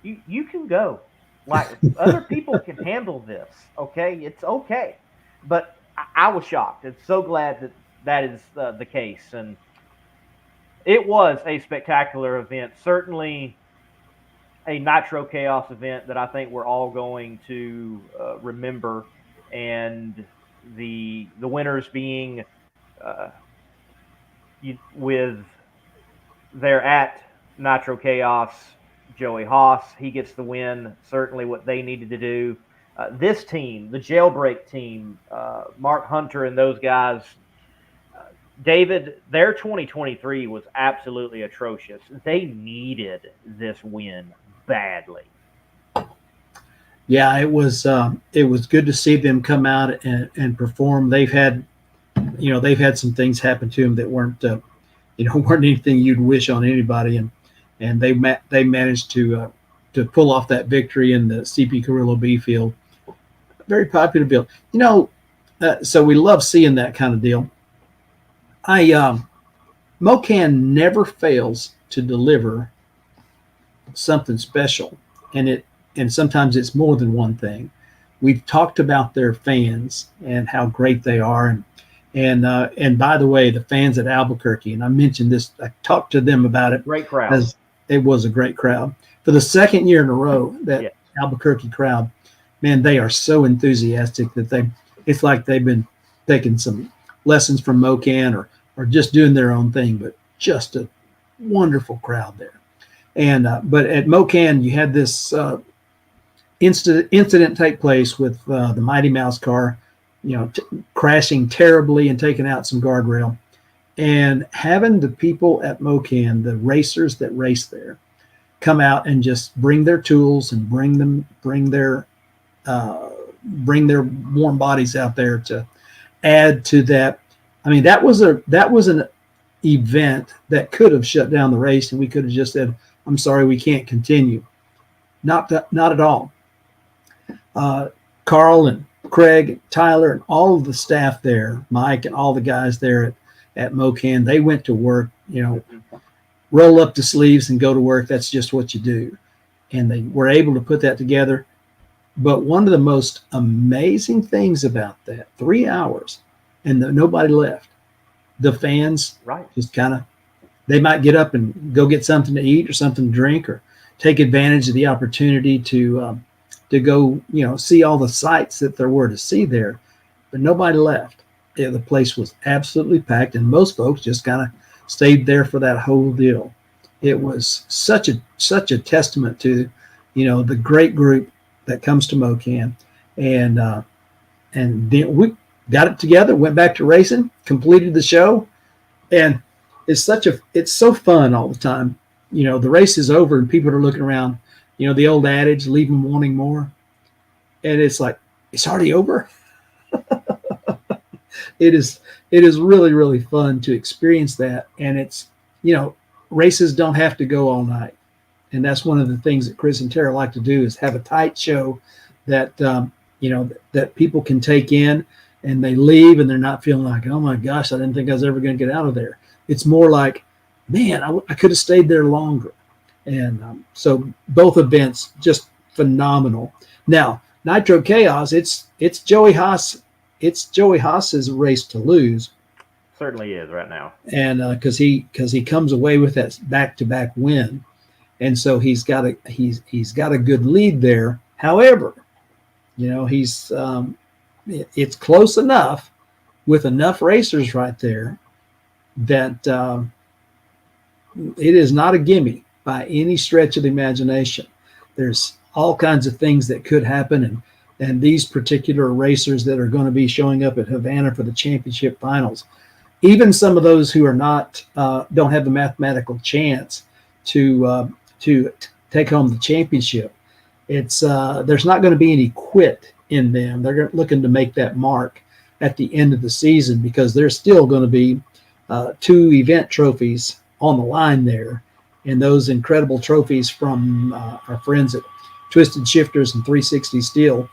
you can go. Like, other people can handle this, okay? It's okay. But I was shocked. And so glad that is the case. And it was a spectacular event. Certainly a Nitro Chaos event that I think we're all going to remember. And the winners being they're at Nitro Chaos, Joey Haas, he gets the win, certainly what they needed to do. This team, the Jailbreak team, Mark Hunter and those guys, David, their 2023 was absolutely atrocious. They needed this win badly. Yeah, it was good to see them come out and perform. They've had some things happen to them that weren't anything you'd wish on anybody, and they managed to pull off that victory in the CP Carrillo B field. Very popular field. So we love seeing that kind of deal. Mocan never fails to deliver something special, and sometimes it's more than one thing. We've talked about their fans and how great they are, and by the way, the fans at Albuquerque, and I mentioned this, I talked to them about it. Great crowd. It was a great crowd. For the second year in a row, that Albuquerque crowd, man, they are so enthusiastic that it's like they've been taking some lessons from Mocan or just doing their own thing, but just a wonderful crowd there. And but at Mocan, you had this incident take place with the Mighty Mouse car, crashing terribly and taking out some guardrail, and having the people at Mocan, the racers that race there, come out and just bring their tools and bring their warm bodies out there to add to that. I mean, that was an event that could have shut down the race, and we could have just said, "I'm sorry, we can't continue." Not at all. Carl and Craig, and Tyler, and all of the staff there, Mike, and all the guys there at Mocan, they went to work. Roll up the sleeves and go to work. That's just what you do, and they were able to put that together. But one of the most amazing things about that 3 hours, and nobody left. The fans just kind of, they might get up and go get something to eat or something to drink, or take advantage of the opportunity to go, see all the sights that there were to see there. But nobody left. The place was absolutely packed, and most folks just kind of stayed there for that whole deal. It was such a testament to, the great group that comes to Mocan, and then we got it together, went back to racing, completed the show, and it's so fun all the time. The race is over and people are looking around. The old adage, leave them wanting more, and it's like, it's already over. It is really, really fun to experience that, and it's races don't have to go all night. And that's one of the things that Chris and Tara like to do, is have a tight show that, that people can take in. and they leave and they're not feeling like, oh my gosh, I didn't think I was ever going to get out of there. It's more like, man, I could have stayed there longer. And so both events just phenomenal. Now, Nitro Chaos, it's Joey Haas. It's Joey Haas's race to lose. Certainly is right now. And because he comes away with that back-to-back win, and so he's got a good lead there. However, he's it's close enough with enough racers right there that it is not a gimme by any stretch of the imagination. There's all kinds of things that could happen, and these particular racers that are going to be showing up at Havana for the championship finals, even some of those who are not don't have the mathematical chance to take home the championship, it's there's not going to be any quit in them. They're looking to make that mark at the end of the season, because there's still going to be 2 event trophies on the line there, and those incredible trophies from our friends at Twisted Shifterz and 360 Steel.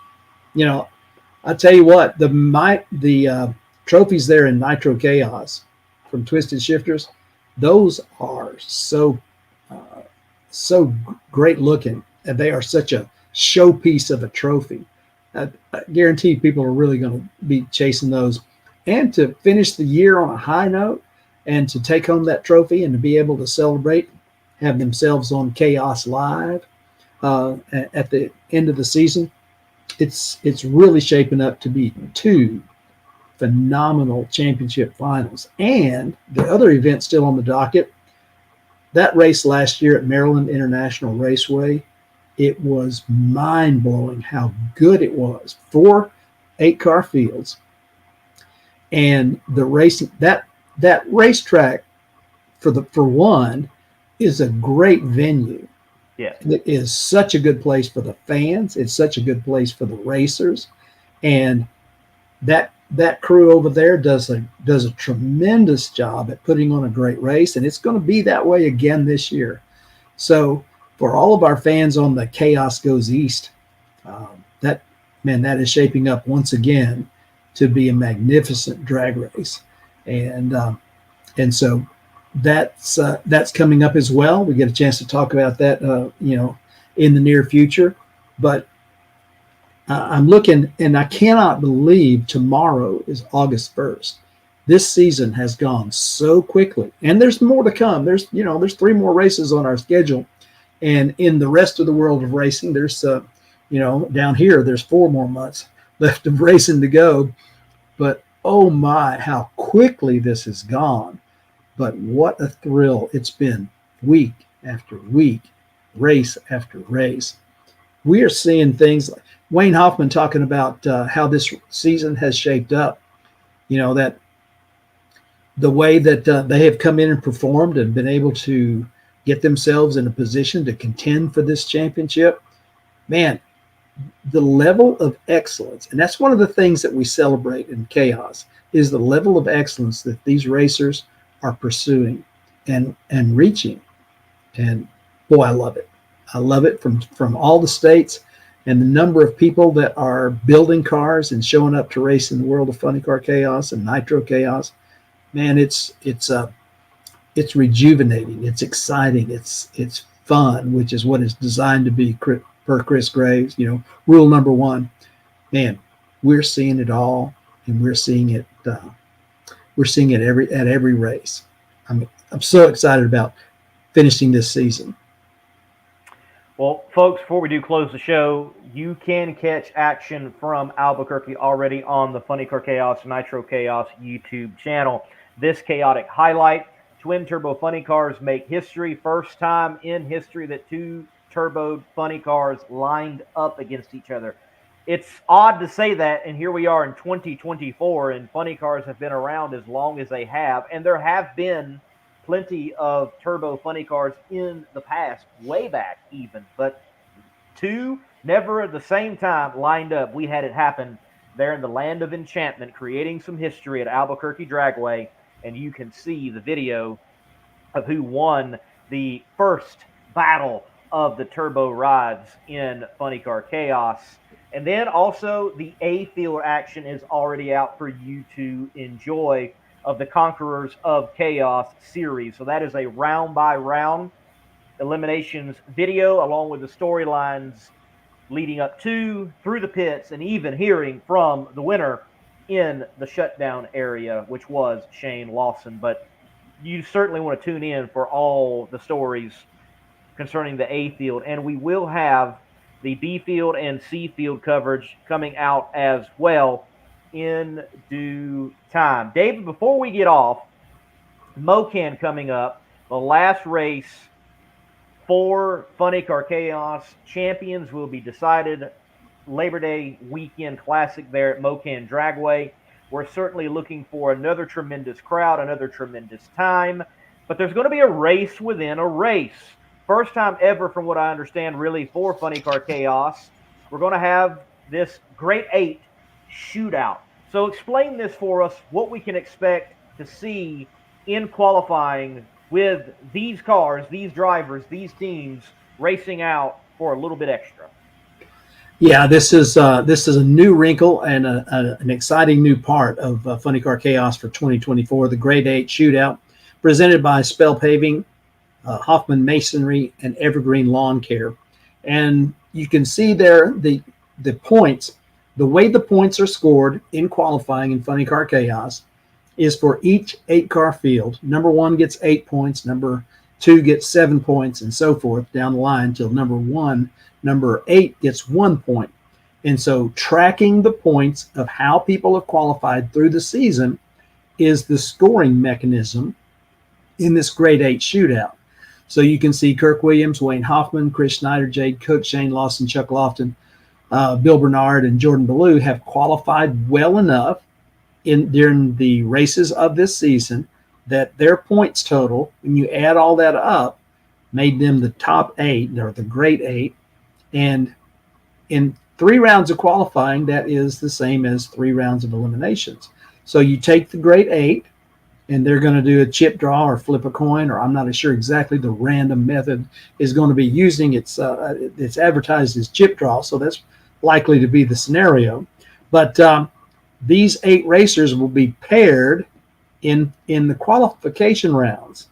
I tell you what, the trophies there in Nitro Chaos from Twisted Shifterz, those are so great looking, and they are such a showpiece of a trophy. I guarantee people are really going to be chasing those. And to finish the year on a high note and to take home that trophy and to be able to celebrate, have themselves on Chaos Live at the end of the season, it's really shaping up to be 2 phenomenal championship finals. And the other event still on the docket, that race last year at Maryland International Raceway, it was mind-blowing how good it was. 4 8-car fields. And the racing, that racetrack for one is a great venue. Yeah. It is such a good place for the fans. It's such a good place for the racers. And that crew over there does a tremendous job at putting on a great race, and it's going to be that way again this year. So for all of our fans on the Chaos Goes East, that is shaping up once again to be a magnificent drag race, and so that's coming up as well. We get a chance to talk about that, in the near future. But I'm looking, and I cannot believe tomorrow is August 1st. This season has gone so quickly, and there's more to come. There's 3 more races on our schedule. And in the rest of the world of racing, there's, down here, there's 4 more months left of racing to go. But oh my, how quickly this has gone. But what a thrill it's been, week after week, race after race. We are seeing things like Wayne Hofmann talking about how this season has shaped up. That the way that they have come in and performed and been able to get themselves in a position to contend for this championship, man, the level of excellence, and that's one of the things that we celebrate in Chaos, is the level of excellence that these racers are pursuing and reaching. And boy, I love it. I love it from all the states, and the number of people that are building cars and showing up to race in the world of Funny Car Chaos and Nitro Chaos. Man, it's rejuvenating. It's exciting. It's fun, which is what it's designed to be per Chris Graves. Rule number 1, man, we're seeing it all, and we're seeing it at every race. I'm so excited about finishing this season. Well, folks, before we do close the show, you can catch action from Albuquerque already on the Funny Car Chaos Nitro Chaos YouTube channel. This chaotic highlight: twin turbo funny cars make history. First time in history that 2 turbo funny cars lined up against each other. It's odd to say that, and here we are in 2024, and funny cars have been around as long as they have, and there have been plenty of turbo funny cars in the past, way back even, but 2 never at the same time lined up. We had it happen there in the land of enchantment, creating some history at Albuquerque Dragway, and you can see the video of who won the first battle of the turbo rides in Funny Car Chaos. And then also the A field action is already out for you to enjoy of the Conquerors of Chaos series. So that is a round by round eliminations video along with the storylines leading up to, through the pits, and even hearing from the winner in the shutdown area, which was Shane Lawson. But you certainly want to tune in for all the stories concerning the A field. And we will have the B field and C field coverage coming out as well in due time. David, before we get off, Mocan coming up, the last race for Funny Car Chaos. Champions will be decided Labor Day weekend classic there at Mocan Dragway. We're certainly looking for another tremendous crowd, another tremendous time, but there's going to be a race within a race. First time ever, from what I understand, really, for Funny Car Chaos. We're going to have this Great 8 shootout. So explain this for us, what we can expect to see in qualifying with these cars, these drivers, these teams racing out for a little bit extra. Yeah, this is a new wrinkle and an exciting new part of Funny Car Chaos for 2024, the Grade 8 Shootout, presented by Spell Paving, Hoffman Masonry, and Evergreen Lawn Care. And you can see there the points, the way the points are scored in qualifying in Funny Car Chaos is for each 8-car field. Number 1 gets 8 points, number 2 gets 7 points, and so forth down the line till number 8 gets 1 point. And so tracking the points of how people have qualified through the season is the scoring mechanism in this Grade 8 shootout. So you can see Kirk Williams, Wayne Hofmann, Chris Schneider, Jade Cook, Shane Lawson, Chuck Lofton, Bill Bernard, and Jordan Ballou have qualified well enough during the races of this season that their points total, when you add all that up, made them the top 8, or the Great 8. And in 3 rounds of qualifying, that is the same as 3 rounds of eliminations. So you take the Great 8, and they're going to do a chip draw or flip a coin, or I'm not sure exactly the random method is going to be using. It's advertised as chip draw, so that's likely to be the scenario. But these 8 racers will be paired in the qualification rounds,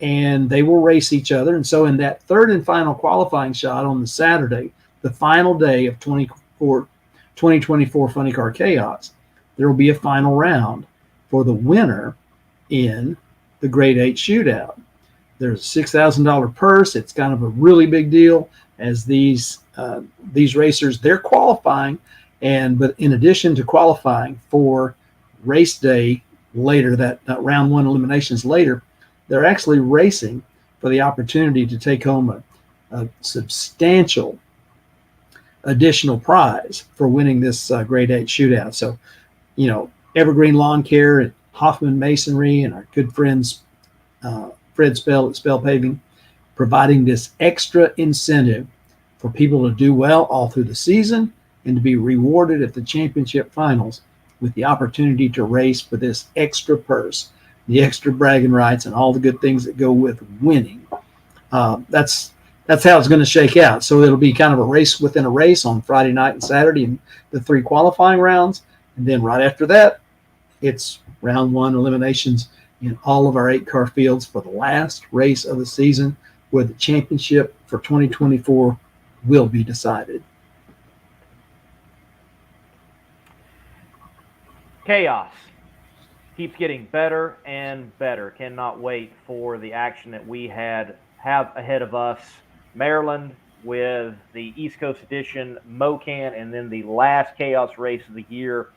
and they will race each other. And so in that third and final qualifying shot on the Saturday, the final day of 2024 Funny Car Chaos, there will be a final round for the winner in the Grade 8 shootout. There's a $6,000 purse. It's kind of a really big deal, as these racers, they're qualifying, but in addition to qualifying for race day later, that round 1 eliminations later, they're actually racing for the opportunity to take home a substantial additional prize for winning this Grade 8 shootout. So, Evergreen Lawn Care and Hoffman Masonry and our good friends Fred Spell at Spell Paving, providing this extra incentive for people to do well all through the season and to be rewarded at the championship finals with the opportunity to race for this extra purse, the extra bragging rights, and all the good things that go with winning. That's how it's going to shake out. So it'll be kind of a race within a race on Friday night and Saturday in the 3 qualifying rounds. And then right after that, it's round 1 eliminations in all of our 8-car fields for the last race of the season, where the championship for 2024 will be decided. Chaos keeps getting better and better. Cannot wait for the action that we have ahead of us. Maryland with the East Coast edition, Mocan, and then the last Chaos race of the year,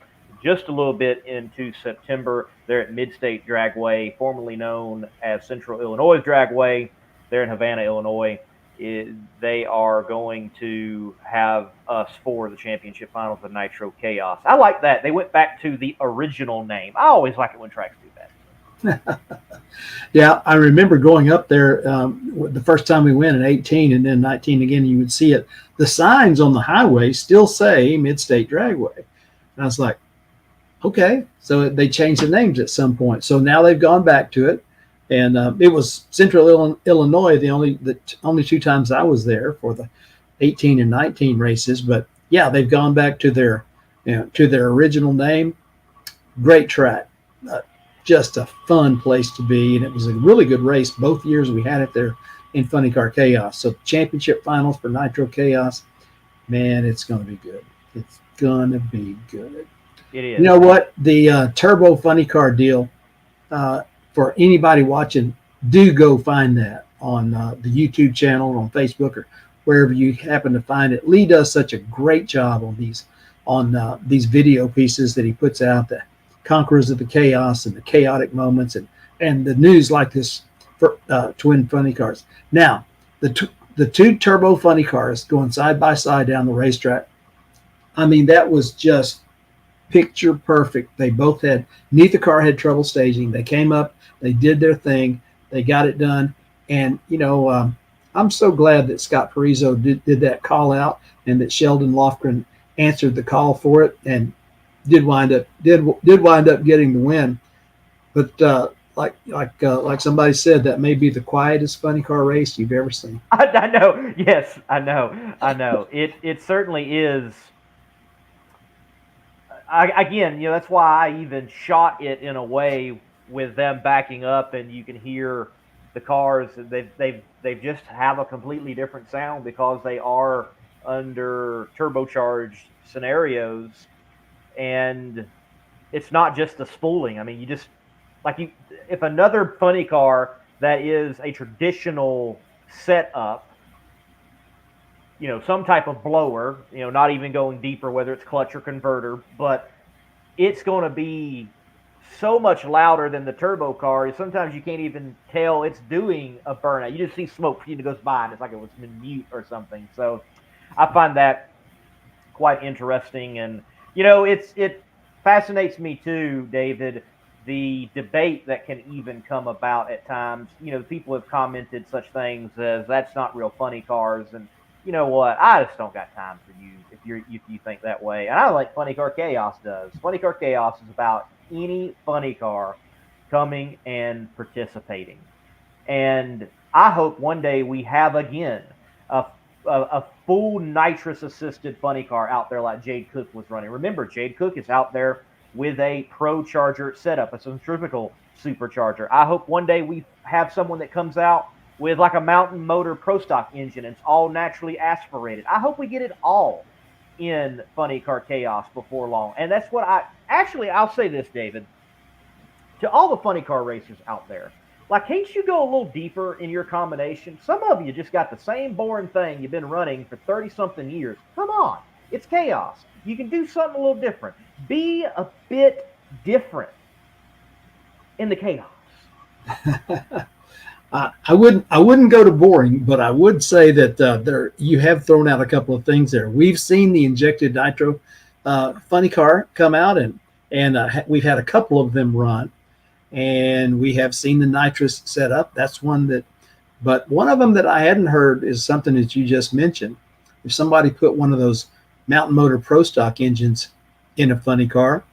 just a little bit into September. They're at Mid-State Dragway, formerly known as Central Illinois Dragway. They're in Havana, Illinois. They are going to have us for the championship finals of Nitro Chaos. I like that. They went back to the original name. I always like it when tracks do that. Yeah, I remember going up there the first time we went in 18 and then 19 again. You would see it. The signs on the highway still say Mid-State Dragway. And I was like, okay. So they changed the names at some point. So now they've gone back to it. And it was Central Illinois the only 2 times I was there for the 18 and 19 races. But, yeah, they've gone back to their, to their original name. Great track, just a fun place to be, and it was a really good race both years we had it there in Funny Car Chaos. So championship finals for Nitro Chaos, man, it's going to be good. It's going to be good. It is. You know what? The Turbo Funny Car deal, for anybody watching, do go find that on the YouTube channel, on Facebook, or wherever you happen to find it. Lee does such a great job on these video pieces that he puts out, the Conquerors of the Chaos and the chaotic moments, and the news like this for twin funny cars. Now, the two turbo funny cars going side by side down the racetrack, I mean, that was just picture perfect. They both had, neither car had trouble staging. They came up, they did their thing, they got it done. And, I'm so glad that Scott Parizo did that call out, and that Sheldon Lofgren answered the call for it and did wind up getting the win. But like somebody said, that may be the quietest funny car race you've ever seen. I know. Yes, I know. It certainly is. Again, that's why I even shot it in a way with them backing up, and you can hear the cars. They've just have a completely different sound because they are under turbocharged scenarios, and it's not just the spooling. I mean, you just if another funny car that is a traditional setup, some type of blower, not even going deeper, whether it's clutch or converter, but it's going to be so much louder than the turbo car. Sometimes you can't even tell it's doing a burnout. You just see smoke that goes by, and it's like it was in mute or something. So I find that quite interesting, and it fascinates me too, David, the debate that can even come about at times. People have commented such things as, that's not real funny cars, and you know what? I just don't got time for you if you think that way. And I like Funny Car Chaos does. Funny Car Chaos is about any funny car coming and participating. And I hope one day we have again a full nitrous assisted funny car out there like Jade Cook was running. Remember, Jade Cook is out there with a Pro Charger setup, a centrifugal supercharger. I hope one day we have someone that comes out with like a Mountain Motor Pro Stock engine, and it's all naturally aspirated. I hope we get it all in Funny Car Chaos before long. And that's what I'll say this, David, to all the funny car racers out there. Can't you go a little deeper in your combination? Some of you just got the same boring thing you've been running for 30-something years. Come on. It's chaos. You can do something a little different. Be a bit different in the chaos. I wouldn't go to boring, but I would say that you have thrown out a couple of things there. We've seen the injected nitro funny car come out, and we've had a couple of them run, and we have seen the nitrous setup. That's one but one of them that I hadn't heard is something that you just mentioned. If somebody put one of those Mountain Motor Pro Stock engines in a funny car,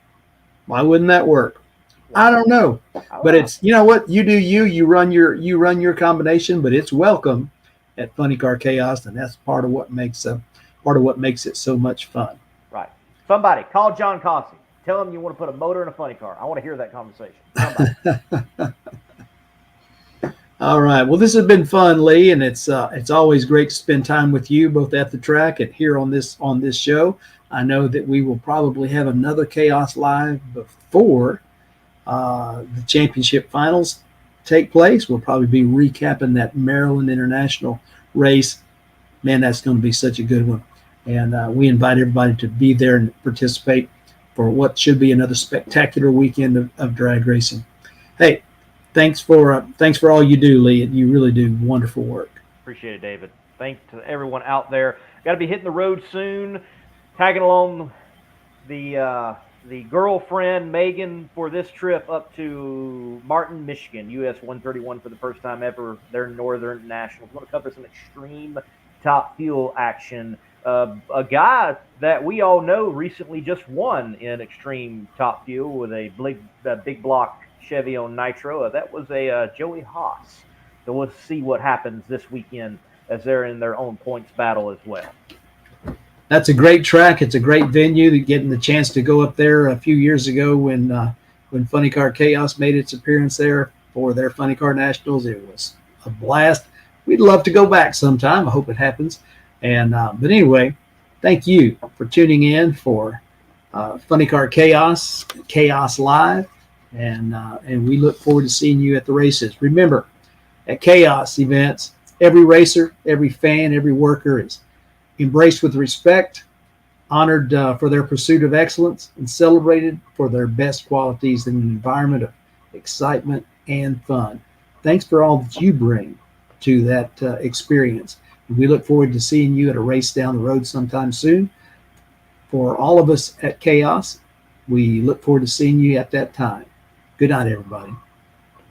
why wouldn't that work? I don't know, but it's, what, you do, you run your combination, but it's welcome at Funny Car Chaos, and that's part of what makes it so much fun. Right. Somebody call John Cossey. Tell him you want to put a motor in a funny car. I want to hear that conversation. Somebody. All right. Well, this has been fun, Lee, and it's always great to spend time with you both at the track and here on this show. I know that we will probably have another Chaos Live before the championship finals take place. We'll probably be recapping that Maryland International race. Man, that's going to be such a good one. And we invite everybody to be there and participate for what should be another spectacular weekend of drag racing. Hey, thanks for all you do, Lee. You really do wonderful work. Appreciate it, David. Thanks to everyone out there. Got to be hitting the road soon, tagging along the girlfriend, Megan, for this trip up to Martin, Michigan, US 131 for the first time ever. Their Northern Nationals. We're going to cover some extreme top fuel action. A guy that we all know recently just won in extreme top fuel with a big block Chevy on Nitro. That was a Joey Haas. So we'll see what happens this weekend as they're in their own points battle as well. That's a great track. It's a great venue. Getting the chance to go up there a few years ago when Funny Car Chaos made its appearance there for their Funny Car Nationals, it was a blast. We'd love to go back sometime. I hope it happens. And but anyway, thank you for tuning in for Funny Car Chaos, Chaos Live, and we look forward to seeing you at the races. Remember, at Chaos events, every racer, every fan, every worker is embraced with respect, honored for their pursuit of excellence, and celebrated for their best qualities in an environment of excitement and fun. Thanks for all that you bring to that experience. We look forward to seeing you at a race down the road sometime soon. For all of us at Chaos, we look forward to seeing you at that time. Good night, everybody.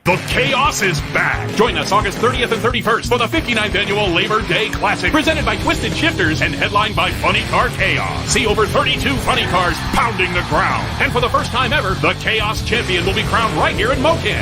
The Chaos is back. Join us August 30th and 31st for the 59th Annual Labor Day Classic, presented by Twisted Shifterz and headlined by Funny Car Chaos. See over 32 funny cars pounding the ground. And for the first time ever, the Chaos champion will be crowned right here in Mocan.